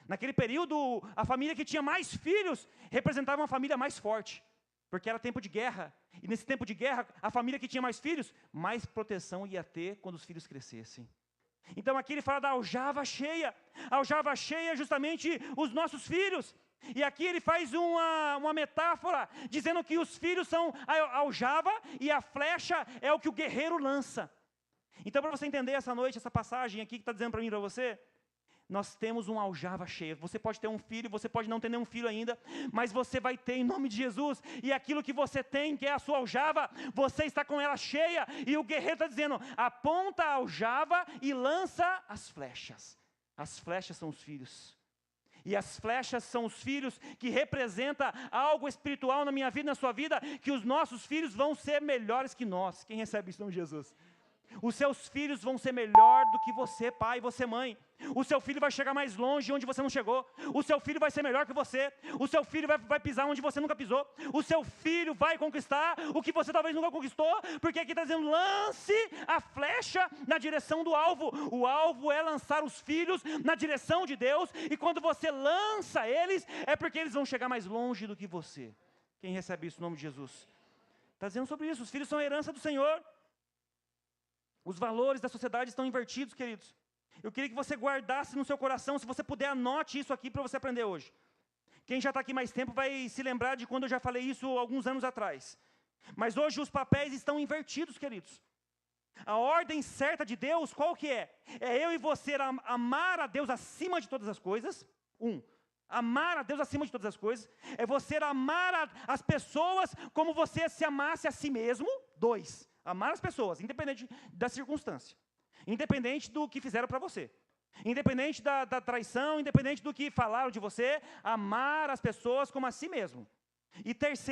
Speaker 2: Naquele período, a família que tinha mais filhos representava uma família mais forte, porque era tempo de guerra. E nesse tempo de guerra, a família que tinha mais filhos, mais proteção ia ter quando os filhos crescessem. Então aqui ele fala da aljava cheia. A aljava cheia é justamente os nossos filhos. E aqui ele faz uma metáfora, dizendo que os filhos são a aljava e a flecha é o que o guerreiro lança. Então, para você entender essa noite, essa passagem aqui que está dizendo para mim e para você, nós temos uma aljava cheia. Você pode ter um filho, você pode não ter nenhum filho ainda, mas você vai ter em nome de Jesus. E aquilo que você tem, que é a sua aljava, você está com ela cheia. E o guerreiro está dizendo, aponta a aljava e lança as flechas. As flechas são os filhos. E as flechas são os filhos que representam algo espiritual na minha vida, na sua vida, que os nossos filhos vão ser melhores que nós. Quem recebe isso em nome de Jesus? Os seus filhos vão ser melhor do que você, pai, você, mãe. O seu filho vai chegar mais longe onde você não chegou. O seu filho vai ser melhor que você. O seu filho vai pisar onde você nunca pisou. O seu filho vai conquistar o que você talvez nunca conquistou. Porque aqui está dizendo, lance a flecha na direção do alvo. O alvo é lançar os filhos na direção de Deus. E quando você lança eles, é porque eles vão chegar mais longe do que você. Quem recebe isso em nome de Jesus? Está dizendo sobre isso. Os filhos são a herança do Senhor. Os valores da sociedade estão invertidos, queridos. Eu queria que você guardasse no seu coração, se você puder, anote isso aqui para você aprender hoje. Quem já está aqui mais tempo vai se lembrar de quando eu já falei isso alguns anos atrás. Mas hoje os papéis estão invertidos, queridos. A ordem certa de Deus, qual que é? É eu e você amar a Deus acima de todas as coisas. Amar a Deus acima de todas as coisas. É você amar as pessoas como você se amasse a si mesmo. 2. Amar as pessoas, independente da circunstância. Independente do que fizeram para você. Independente da traição, independente do que falaram de você. Amar as pessoas como a si mesmo. E 3,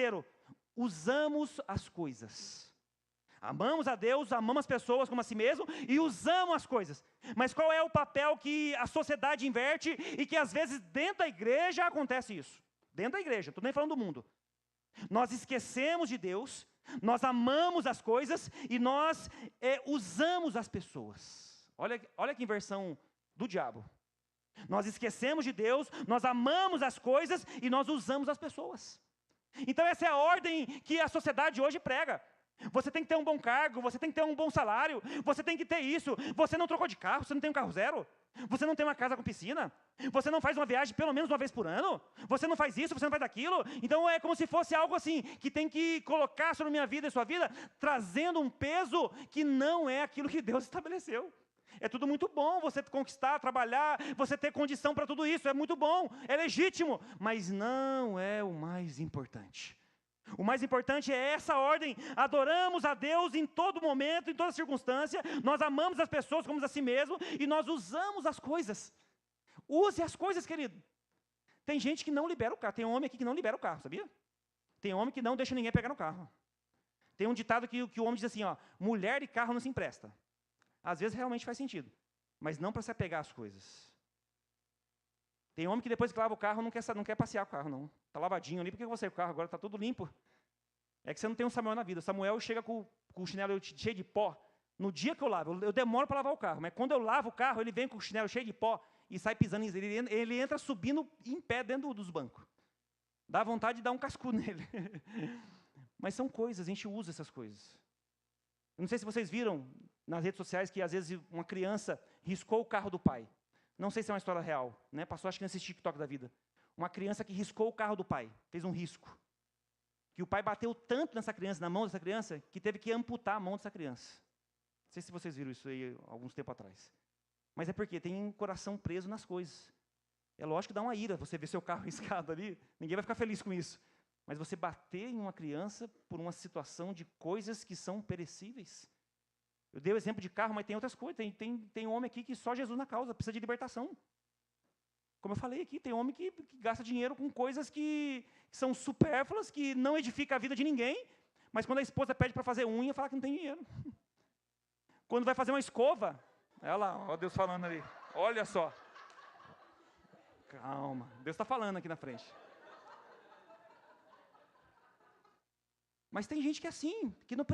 Speaker 2: usamos as coisas. Amamos a Deus, amamos as pessoas como a si mesmo e usamos as coisas. Mas qual é o papel que a sociedade inverte e que às vezes dentro da igreja acontece isso? Dentro da igreja, estou nem falando do mundo. Nós esquecemos de Deus, nós amamos as coisas e nós usamos as pessoas. Olha que inversão do diabo. Nós esquecemos de Deus, nós amamos as coisas e nós usamos as pessoas. Então essa é a ordem que a sociedade hoje prega. Você tem que ter um bom cargo, você tem que ter um bom salário, você tem que ter isso. Você não trocou de carro, você não tem um carro zero. Você não tem uma casa com piscina. Você não faz uma viagem pelo menos uma vez por ano. Você não faz isso, você não faz aquilo. Então é como se fosse algo assim, que tem que colocar sobre a minha vida e sua vida, trazendo um peso que não é aquilo que Deus estabeleceu. É tudo muito bom, você conquistar, trabalhar, você ter condição para tudo isso, é muito bom, é legítimo, mas não é o mais importante. O mais importante é essa ordem: adoramos a Deus em todo momento, em toda circunstância, nós amamos as pessoas como a si mesmo, e nós usamos as coisas. Use as coisas, querido. Tem gente que não libera o carro, tem homem aqui que não libera o carro, sabia? Tem homem que não deixa ninguém pegar no carro. Tem um ditado que o homem diz assim, ó, mulher e carro não se empresta. Às vezes realmente faz sentido, mas não para se apegar às coisas. Tem homem que depois que lava o carro não quer passear com o carro, não. Está lavadinho ali, por que você o carro agora está tudo limpo? É que você não tem um Samuel na vida. Samuel chega com o chinelo cheio de pó. No dia que eu lavo, eu demoro para lavar o carro, mas quando eu lavo o carro, ele vem com o chinelo cheio de pó e sai pisando, ele entra subindo em pé dentro dos bancos. Dá vontade de dar um cascudo nele. Mas são coisas, a gente usa essas coisas. Eu não sei se vocês viram nas redes sociais que às vezes uma criança riscou o carro do pai. Não sei se é uma história real, né? Passou acho que nesse TikTok da vida. Uma criança que riscou o carro do pai, fez um risco. Que o pai bateu tanto nessa criança, na mão dessa criança, que teve que amputar a mão dessa criança. Não sei se vocês viram isso aí alguns tempos atrás. Mas é porque tem um coração preso nas coisas. É lógico que dá uma ira você ver seu carro riscado ali, ninguém vai ficar feliz com isso. Mas você bater em uma criança por uma situação de coisas que são perecíveis. Eu dei o exemplo de carro, mas tem outras coisas. Tem homem aqui que só Jesus na causa, precisa de libertação. Como eu falei aqui, tem homem que gasta dinheiro com coisas que são supérfluas, que não edificam a vida de ninguém, mas quando a esposa pede para fazer unha, fala que não tem dinheiro. Quando vai fazer uma escova, olha lá, ó Deus falando ali, olha só. Calma, Deus está falando aqui na frente. Mas tem gente que é assim,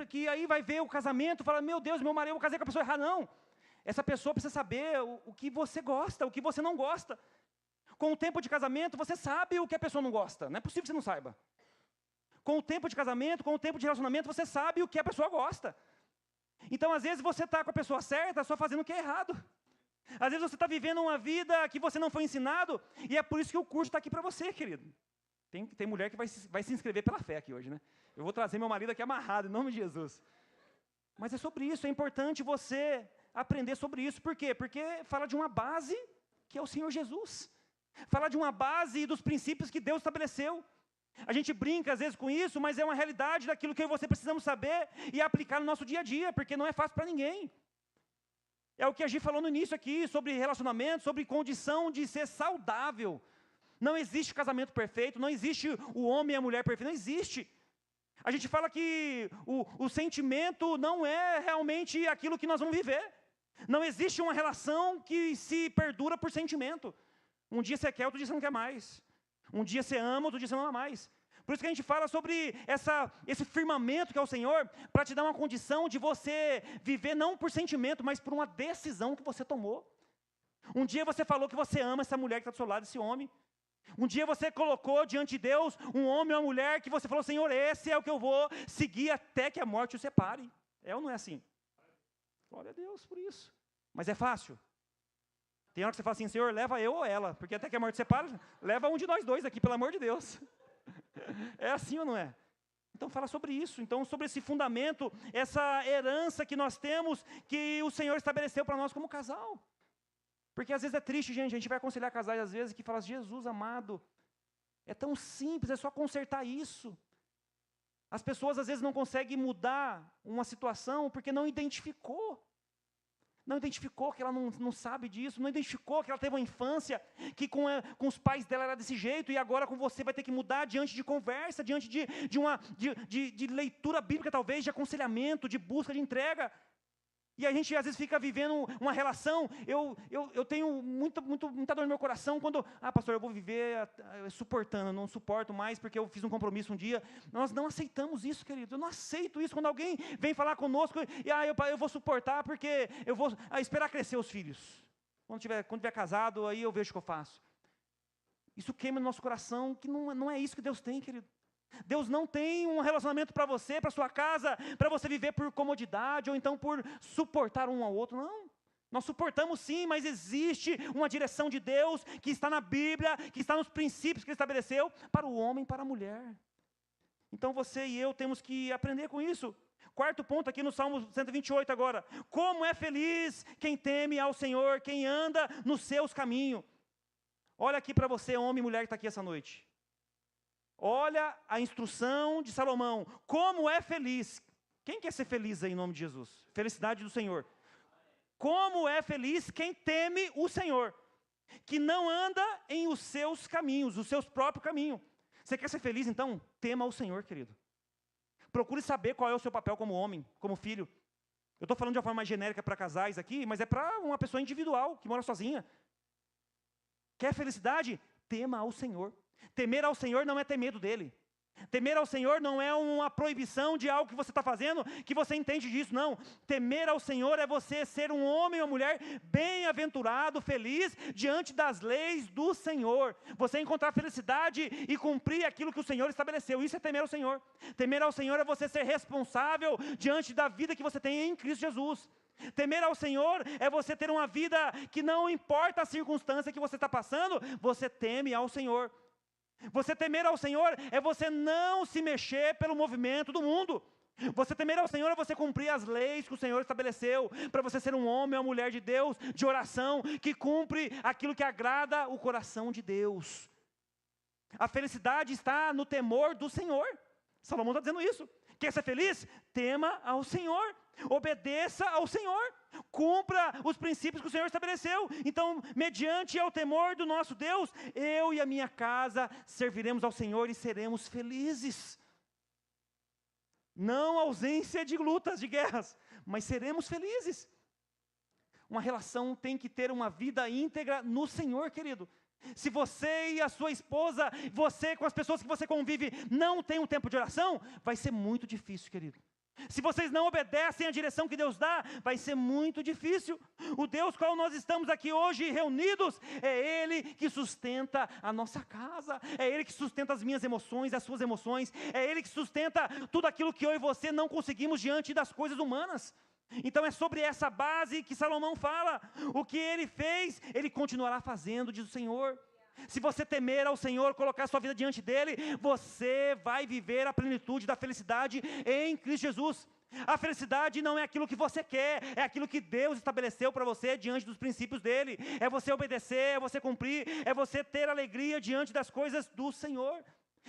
Speaker 2: que aí vai ver o casamento, fala, meu Deus, meu marido, eu casei com a pessoa errada. Não, essa pessoa precisa saber o que você gosta, o que você não gosta. Com o tempo de casamento, você sabe o que a pessoa não gosta, não é possível que você não saiba. Com o tempo de casamento, com o tempo de relacionamento, você sabe o que a pessoa gosta. Então, às vezes, você está com a pessoa certa, só fazendo o que é errado. Às vezes, você está vivendo uma vida que você não foi ensinado, e é por isso que o curso está aqui para você, querido. Tem mulher que vai se inscrever pela fé aqui hoje, né? Eu vou trazer meu marido aqui amarrado, em nome de Jesus. Mas é sobre isso, é importante você aprender sobre isso. Por quê? Porque fala de uma base que é o Senhor Jesus. Fala de uma base dos princípios que Deus estabeleceu. A gente brinca às vezes com isso, mas é uma realidade daquilo que eu e você precisamos saber e aplicar no nosso dia a dia, porque não é fácil para ninguém. É o que a Gi falou no início aqui, sobre relacionamento, sobre condição de ser saudável. Não existe casamento perfeito, não existe o homem e a mulher perfeito, não existe. A gente fala que o sentimento não é realmente aquilo que nós vamos viver. Não existe uma relação que se perdura por sentimento. Um dia você quer, outro dia você não quer mais. Um dia você ama, outro dia você não ama mais. Por isso que a gente fala sobre esse firmamento que é o Senhor, para te dar uma condição de você viver não por sentimento, mas por uma decisão que você tomou. Um dia você falou que você ama essa mulher que está do seu lado, esse homem. Um dia você colocou diante de Deus um homem ou uma mulher que você falou, Senhor, esse é o que eu vou seguir até que a morte o separe. É ou não é assim? Glória a Deus por isso. Mas é fácil? Tem hora que você fala assim, Senhor, leva eu ou ela, porque até que a morte separe, leva um de nós dois aqui, pelo amor de Deus. É assim ou não é? Então fala sobre isso, então sobre esse fundamento, essa herança que nós temos, que o Senhor estabeleceu para nós como casal. Porque às vezes é triste, gente, a gente vai aconselhar casais às vezes que fala, Jesus amado, é tão simples, é só consertar isso. As pessoas às vezes não conseguem mudar uma situação porque não identificou. Não identificou que ela não sabe disso, não identificou que ela teve uma infância que com os pais dela era desse jeito, e agora com você vai ter que mudar diante de conversa, diante de leitura bíblica talvez, de aconselhamento, de busca, de entrega. E a gente às vezes fica vivendo uma relação, eu tenho muita dor no meu coração quando, pastor, eu vou viver suportando, eu não suporto mais porque eu fiz um compromisso um dia. Nós não aceitamos isso, querido, eu não aceito isso. Quando alguém vem falar conosco, eu vou suportar porque eu vou esperar crescer os filhos. Quando tiver casado, aí eu vejo o que eu faço. Isso queima no nosso coração, que não é isso que Deus tem, querido. Deus não tem um relacionamento para você, para sua casa, para você viver por comodidade ou então por suportar um ao outro. Não. Nós suportamos sim, mas existe uma direção de Deus que está na Bíblia, que está nos princípios que Ele estabeleceu para o homem e para a mulher. Então você e eu temos que aprender com isso. Quarto ponto aqui no Salmo 128 agora. Como é feliz quem teme ao Senhor, quem anda nos seus caminhos. Olha aqui para você, homem e mulher que está aqui essa noite. Olha a instrução de Salomão. Como é feliz. Quem quer ser feliz aí em nome de Jesus? Felicidade do Senhor. Como é feliz quem teme o Senhor, que não anda em os seus caminhos, os seus próprios caminhos. Você quer ser feliz, então? Tema o Senhor, querido. Procure saber qual é o seu papel como homem, como filho. Eu estou falando de uma forma mais genérica para casais aqui, mas é para uma pessoa individual, que mora sozinha. Quer felicidade? Tema ao Senhor. Temer ao Senhor não é ter medo dEle. Temer ao Senhor não é uma proibição de algo que você está fazendo, que você entende disso, não. Temer ao Senhor é você ser um homem ou mulher bem-aventurado, feliz, diante das leis do Senhor. Você encontrar felicidade e cumprir aquilo que o Senhor estabeleceu. Isso é temer ao Senhor. Temer ao Senhor é você ser responsável diante da vida que você tem em Cristo Jesus. Temer ao Senhor é você ter uma vida que não importa a circunstância que você está passando, você teme ao Senhor. Você temer ao Senhor é você não se mexer pelo movimento do mundo. Você temer ao Senhor é você cumprir as leis que o Senhor estabeleceu, para você ser um homem ou uma mulher de Deus, de oração, que cumpre aquilo que agrada o coração de Deus. A felicidade está no temor do Senhor. Salomão está dizendo isso. Quer ser feliz? Tema ao Senhor. Obedeça ao Senhor. Cumpra os princípios que o Senhor estabeleceu. Então, mediante ao temor do nosso Deus, eu e a minha casa serviremos ao Senhor e seremos felizes. Não ausência de lutas, de guerras, mas seremos felizes. Uma relação tem que ter uma vida íntegra no Senhor, querido. Se você e a sua esposa, você com as pessoas que você convive, não tem um tempo de oração, vai ser muito difícil, querido. Se vocês não obedecem à direção que Deus dá, vai ser muito difícil. O Deus qual nós estamos aqui hoje reunidos, é Ele que sustenta a nossa casa, é Ele que sustenta as minhas emoções, as suas emoções, é Ele que sustenta tudo aquilo que eu e você não conseguimos diante das coisas humanas. Então é sobre essa base que Salomão fala. O que ele fez, ele continuará fazendo, diz o Senhor. Se você temer ao Senhor, colocar a sua vida diante dEle, você vai viver a plenitude da felicidade em Cristo Jesus. A felicidade não é aquilo que você quer, é aquilo que Deus estabeleceu para você diante dos princípios dEle. É você obedecer, é você cumprir, é você ter alegria diante das coisas do Senhor.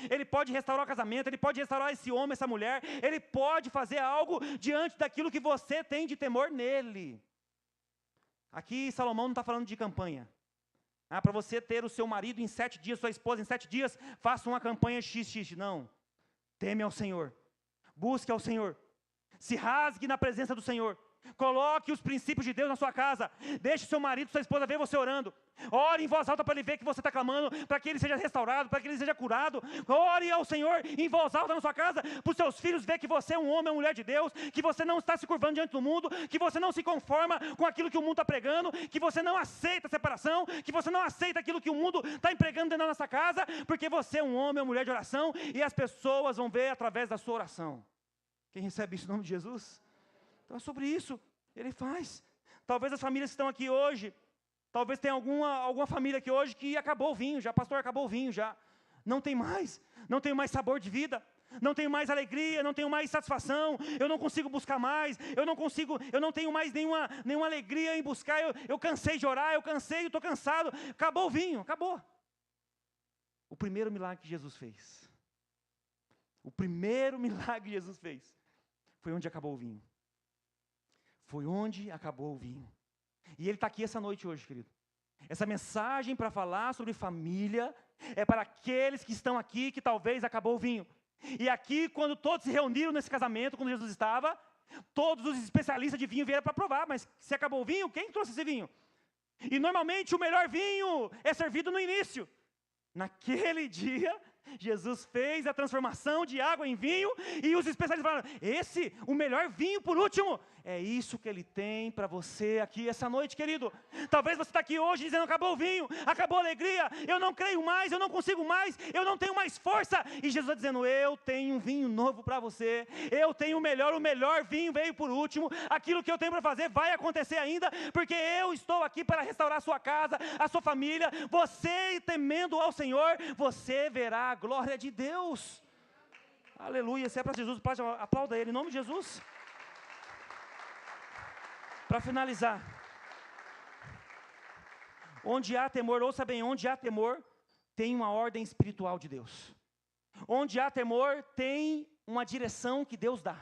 Speaker 2: Ele pode restaurar o casamento, Ele pode restaurar esse homem, essa mulher, Ele pode fazer algo diante daquilo que você tem de temor nele. Aqui Salomão não está falando de campanha. Para você ter o seu marido em 7 dias, sua esposa em 7 dias, faça uma campanha XX. Não. Teme ao Senhor. Busque ao Senhor. Se rasgue na presença do Senhor. Coloque os princípios de Deus na sua casa. Deixe seu marido, sua esposa ver você orando. Ore em voz alta para ele ver que você está clamando, para que ele seja restaurado, para que ele seja curado. Ore ao Senhor em voz alta na sua casa, para os seus filhos ver que você é um homem ou mulher de Deus, que você não está se curvando diante do mundo, que você não se conforma com aquilo que o mundo está pregando, que você não aceita a separação, que você não aceita aquilo que o mundo está empregando dentro da nossa casa, porque você é um homem ou mulher de oração e as pessoas vão ver através da sua oração. Quem recebe isso em nome de Jesus? Então é sobre isso, Ele faz. Talvez as famílias que estão aqui hoje, talvez tenha alguma família aqui hoje que acabou o vinho, já, pastor, acabou o vinho já. Não tem mais sabor de vida, não tenho mais alegria, não tenho mais satisfação, eu não consigo buscar mais, eu não tenho mais nenhuma alegria em buscar, eu cansei de orar, eu estou cansado, acabou o vinho, acabou. O primeiro milagre que Jesus fez, foi onde acabou o vinho. Foi onde acabou o vinho. E Ele está aqui essa noite hoje, querido. Essa mensagem para falar sobre família é para aqueles que estão aqui, que talvez acabou o vinho. E aqui, quando todos se reuniram nesse casamento, quando Jesus estava, todos os especialistas de vinho vieram para provar, mas se acabou o vinho, quem trouxe esse vinho? E normalmente o melhor vinho é servido no início. Naquele dia, Jesus fez a transformação de água em vinho, e os especialistas falaram, o melhor vinho por último. É isso que Ele tem para você aqui essa noite, querido. Talvez você está aqui hoje dizendo, acabou o vinho, acabou a alegria, eu não creio mais, eu não consigo mais, eu não tenho mais força. E Jesus está dizendo, eu tenho um vinho novo para você, eu tenho o melhor vinho veio por último, aquilo que eu tenho para fazer vai acontecer ainda, porque eu estou aqui para restaurar a sua casa, a sua família. Você temendo ao Senhor, você verá a glória de Deus. Aleluia, se é para Jesus, aplauda Ele, em nome de Jesus. Para finalizar, onde há temor, ouça bem, onde há temor, tem uma ordem espiritual de Deus. Onde há temor, tem uma direção que Deus dá.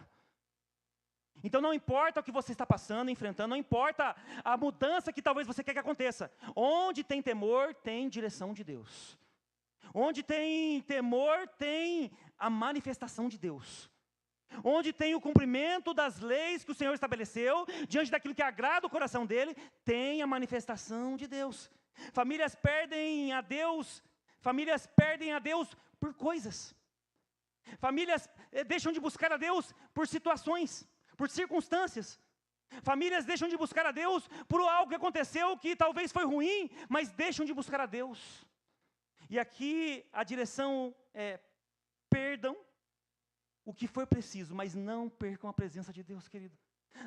Speaker 2: Então não importa o que você está passando, enfrentando, não importa a mudança que talvez você quer que aconteça. Onde tem temor, tem direção de Deus. Onde tem temor, tem a manifestação de Deus. Onde tem o cumprimento das leis que o Senhor estabeleceu, diante daquilo que agrada o coração dele, tem a manifestação de Deus. Famílias perdem a Deus por coisas. Famílias deixam de buscar a Deus por situações, por circunstâncias. Famílias deixam de buscar a Deus por algo que aconteceu que talvez foi ruim, mas deixam de buscar a Deus. E aqui a direção é, perdam o que for preciso, mas não percam a presença de Deus, querido.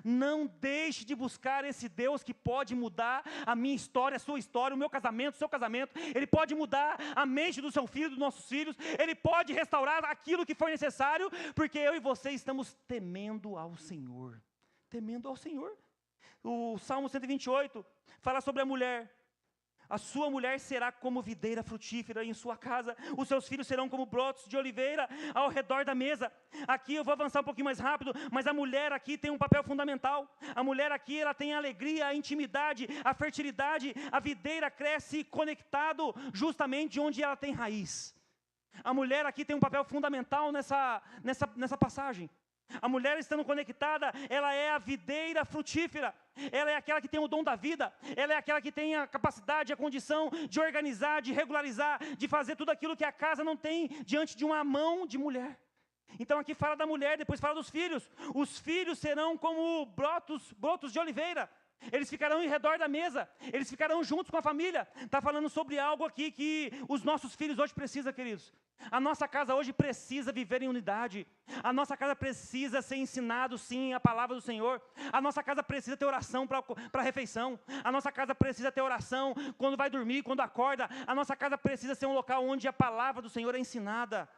Speaker 2: Não deixe de buscar esse Deus que pode mudar a minha história, a sua história, o meu casamento, o seu casamento. Ele pode mudar a mente do seu filho, dos nossos filhos. Ele pode restaurar aquilo que for necessário, porque eu e você estamos temendo ao Senhor. Temendo ao Senhor. O Salmo 128 fala sobre a mulher. A sua mulher será como videira frutífera em sua casa, os seus filhos serão como brotos de oliveira ao redor da mesa. Aqui eu vou avançar um pouquinho mais rápido, mas a mulher aqui tem um papel fundamental. A mulher aqui, ela tem a alegria, a intimidade, a fertilidade. A videira cresce conectado justamente onde ela tem raiz. A mulher aqui tem um papel fundamental nessa passagem. A mulher estando conectada, ela é a videira frutífera, ela é aquela que tem o dom da vida, ela é aquela que tem a capacidade, a condição de organizar, de regularizar, de fazer tudo aquilo que a casa não tem diante de uma mão de mulher. Então aqui fala da mulher, depois fala dos filhos. Os filhos serão como brotos de oliveira. Eles ficarão em redor da mesa, eles ficarão juntos com a família. Está falando sobre algo aqui que os nossos filhos hoje precisam, queridos. A nossa casa hoje precisa viver em unidade. A nossa casa precisa ser ensinado, sim, a palavra do Senhor. A nossa casa precisa ter oração para a refeição. A nossa casa precisa ter oração quando vai dormir, quando acorda. A nossa casa precisa ser um local onde a palavra do Senhor é ensinada.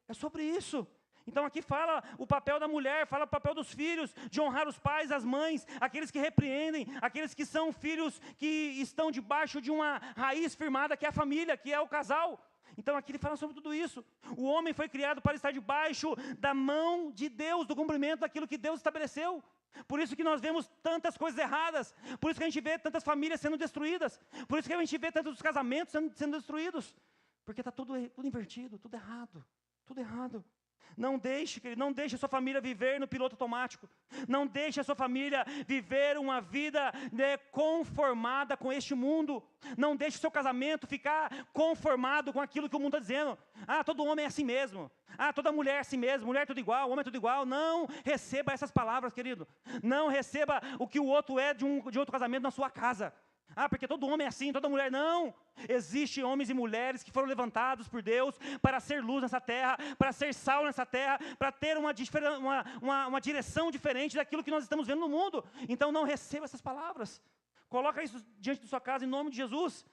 Speaker 2: É sobre isso. Então aqui fala o papel da mulher, fala o papel dos filhos, de honrar os pais, as mães, aqueles que repreendem, aqueles que são filhos que estão debaixo de uma raiz firmada, que é a família, que é o casal. Então aqui ele fala sobre tudo isso. O homem foi criado para estar debaixo da mão de Deus, do cumprimento daquilo que Deus estabeleceu. Por isso que nós vemos tantas coisas erradas, por isso que a gente vê tantas famílias sendo destruídas, por isso que a gente vê tantos casamentos sendo destruídos, porque está tudo invertido, tudo errado, tudo errado. Não deixe, querido, não deixe a sua família viver no piloto automático. Não deixe a sua família viver uma vida conformada com este mundo. Não deixe o seu casamento ficar conformado com aquilo que o mundo está dizendo. Ah, todo homem é assim mesmo. Ah, toda mulher é assim mesmo. Mulher é tudo igual, homem é tudo igual. Não receba essas palavras, querido. Não receba o que o outro é de outro casamento na sua casa. Ah, porque todo homem é assim, toda mulher, não. Existem homens e mulheres que foram levantados por Deus para ser luz nessa terra, para ser sal nessa terra, para ter uma direção diferente daquilo que nós estamos vendo no mundo. Então não receba essas palavras. Coloca isso diante de sua casa em nome de Jesus.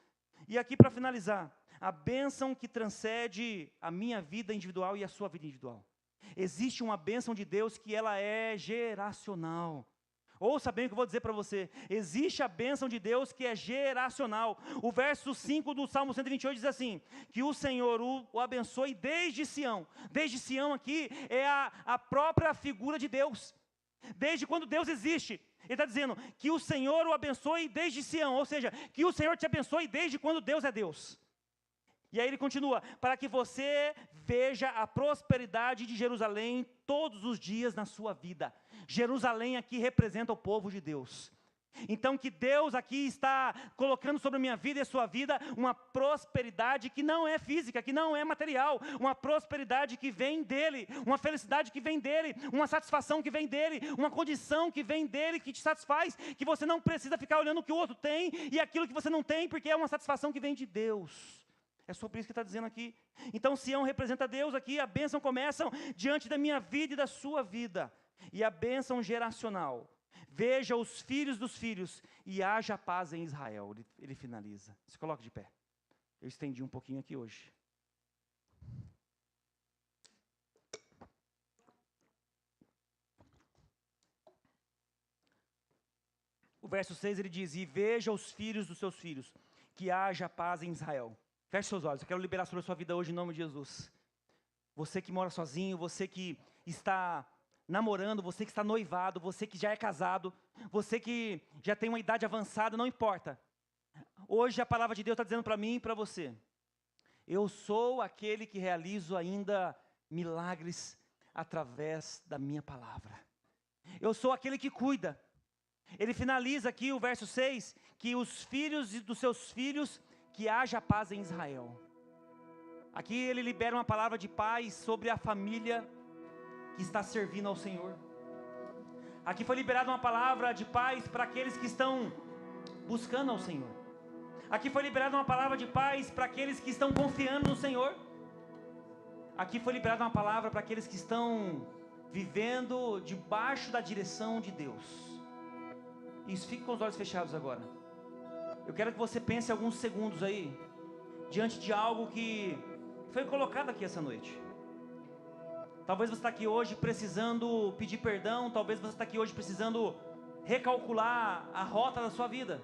Speaker 2: E aqui para finalizar, a bênção que transcende a minha vida individual e a sua vida individual. Existe uma bênção de Deus que ela é geracional. Ouça bem o que eu vou dizer para você. Existe a bênção de Deus que é geracional. O verso 5 do Salmo 128 diz assim, que o Senhor o abençoe desde Sião. Desde Sião aqui é a própria figura de Deus. Desde quando Deus existe. Ele está dizendo que o Senhor o abençoe desde Sião. Ou seja, que o Senhor te abençoe desde quando Deus é Deus. E aí ele continua, para que você veja a prosperidade de Jerusalém todos os dias na sua vida. Jerusalém aqui representa o povo de Deus. Então que Deus aqui está colocando sobre a minha vida e a sua vida uma prosperidade que não é física, que não é material, uma prosperidade que vem dEle, uma felicidade que vem dEle, uma satisfação que vem dEle, uma condição que vem dEle, que te satisfaz, que você não precisa ficar olhando o que o outro tem e aquilo que você não tem, porque é uma satisfação que vem de Deus. É sobre isso que está dizendo aqui. Então Sião representa Deus aqui, a bênção começa diante da minha vida e da sua vida, e a bênção geracional. Veja os filhos dos filhos e haja paz em Israel. Ele finaliza. Se coloque de pé. Eu estendi um pouquinho aqui hoje. O verso 6 ele diz: e veja os filhos dos seus filhos, que haja paz em Israel. Feche seus olhos, eu quero liberar sobre a sua vida hoje em nome de Jesus. Você que mora sozinho, você que está namorando, você que está noivado, você que já é casado, você que já tem uma idade avançada, não importa. Hoje a palavra de Deus está dizendo para mim e para você: eu sou aquele que realizo ainda milagres através da minha palavra. Eu sou aquele que cuida. Ele finaliza aqui o verso 6, que os filhos dos seus filhos, que haja paz em Israel. Aqui ele libera uma palavra de paz sobre a família que está servindo ao Senhor. Aqui foi liberada uma palavra de paz para aqueles que estão buscando ao Senhor. Aqui foi liberada uma palavra de paz para aqueles que estão confiando no Senhor. Aqui foi liberada uma palavra para aqueles que estão vivendo debaixo da direção de Deus. Isso, fique com os olhos fechados agora. Eu quero que você pense alguns segundos aí, diante de algo que foi colocado aqui essa noite. Talvez você está aqui hoje precisando pedir perdão, talvez você está aqui hoje precisando recalcular a rota da sua vida.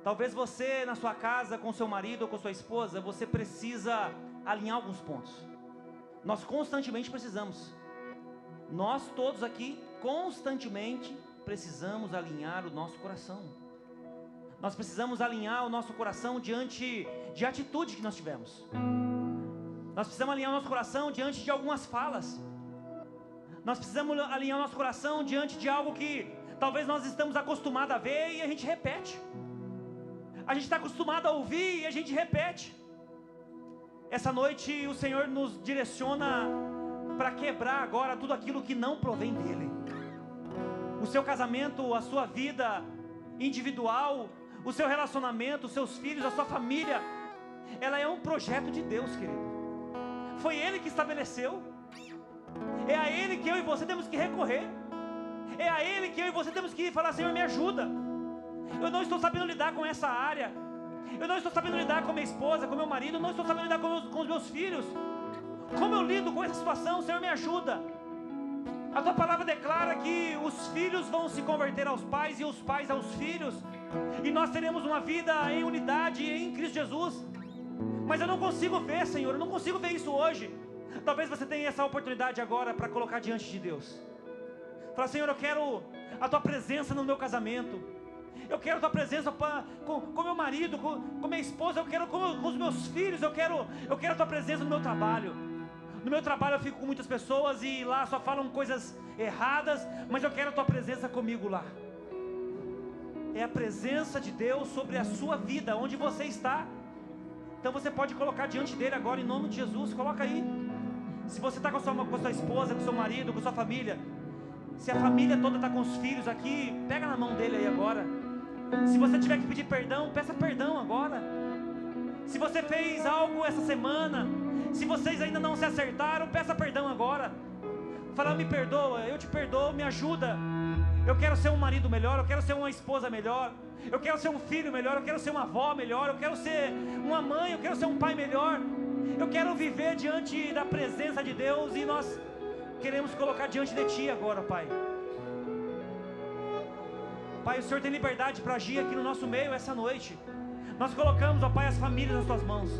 Speaker 2: Talvez você na sua casa, com seu marido ou com sua esposa, você precisa alinhar alguns pontos. Nós constantemente precisamos. Nós todos aqui constantemente precisamos alinhar o nosso coração. Nós precisamos alinhar o nosso coração diante de atitude que nós tivemos. Nós precisamos alinhar o nosso coração diante de algumas falas. Nós precisamos alinhar o nosso coração diante de algo que talvez nós estamos acostumados a ver e a gente repete. A gente está acostumado a ouvir e a gente repete. Essa noite o Senhor nos direciona para quebrar agora tudo aquilo que não provém dEle. O seu casamento, a sua vida individual, o seu relacionamento, os seus filhos, a sua família, ela é um projeto de Deus, querido. Foi Ele que estabeleceu. É a Ele que eu e você temos que recorrer. É a Ele que eu e você temos que falar: Senhor, me ajuda. Eu não estou sabendo lidar com essa área. Eu não estou sabendo lidar com minha esposa, com meu marido. Eu não estou sabendo lidar com os meus filhos. Como eu lido com essa situação? Senhor, me ajuda. A tua palavra declara que os filhos vão se converter aos pais e os pais aos filhos. E nós teremos uma vida em unidade em Cristo Jesus. Mas eu não consigo ver, Senhor, eu não consigo ver isso hoje. Talvez você tenha essa oportunidade agora para colocar diante de Deus. Fala: Senhor, eu quero a tua presença no meu casamento. Eu quero a tua presença com meu marido, com minha esposa. Eu quero com os meus filhos. Eu quero a tua presença no meu trabalho. No meu trabalho eu fico com muitas pessoas e lá só falam coisas erradas, mas eu quero a tua presença comigo lá. É a presença de Deus sobre a sua vida, onde você está. Então você pode colocar diante dele agora, em nome de Jesus. Coloca aí. Se você está com a sua esposa, com seu marido, com sua família, se a família toda está com os filhos aqui, pega na mão dele aí agora. Se você tiver que pedir perdão, peça perdão agora. Se você fez algo essa semana, se vocês ainda não se acertaram, peça perdão agora. Fala: me perdoa, eu te perdoo, me ajuda. Eu quero ser um marido melhor, eu quero ser uma esposa melhor, eu quero ser um filho melhor, eu quero ser uma avó melhor, eu quero ser uma mãe, eu quero ser um pai melhor. Eu quero viver diante da presença de Deus e nós queremos colocar diante de Ti agora, Pai. Pai, o Senhor tem liberdade para agir aqui no nosso meio essa noite. Nós colocamos, ó Pai, as famílias nas Tuas mãos.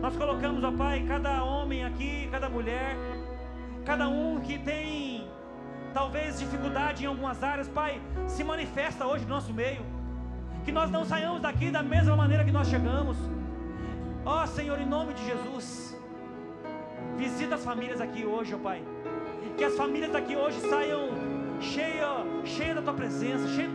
Speaker 2: Nós colocamos, ó Pai, cada homem aqui, cada mulher, cada um que tem talvez dificuldade em algumas áreas. Pai, se manifesta hoje no nosso meio. Que nós não saiamos daqui da mesma maneira que nós chegamos. Ó Senhor, em nome de Jesus, visita as famílias aqui hoje, ó Pai. Que as famílias daqui hoje saiam cheias da Tua presença, cheias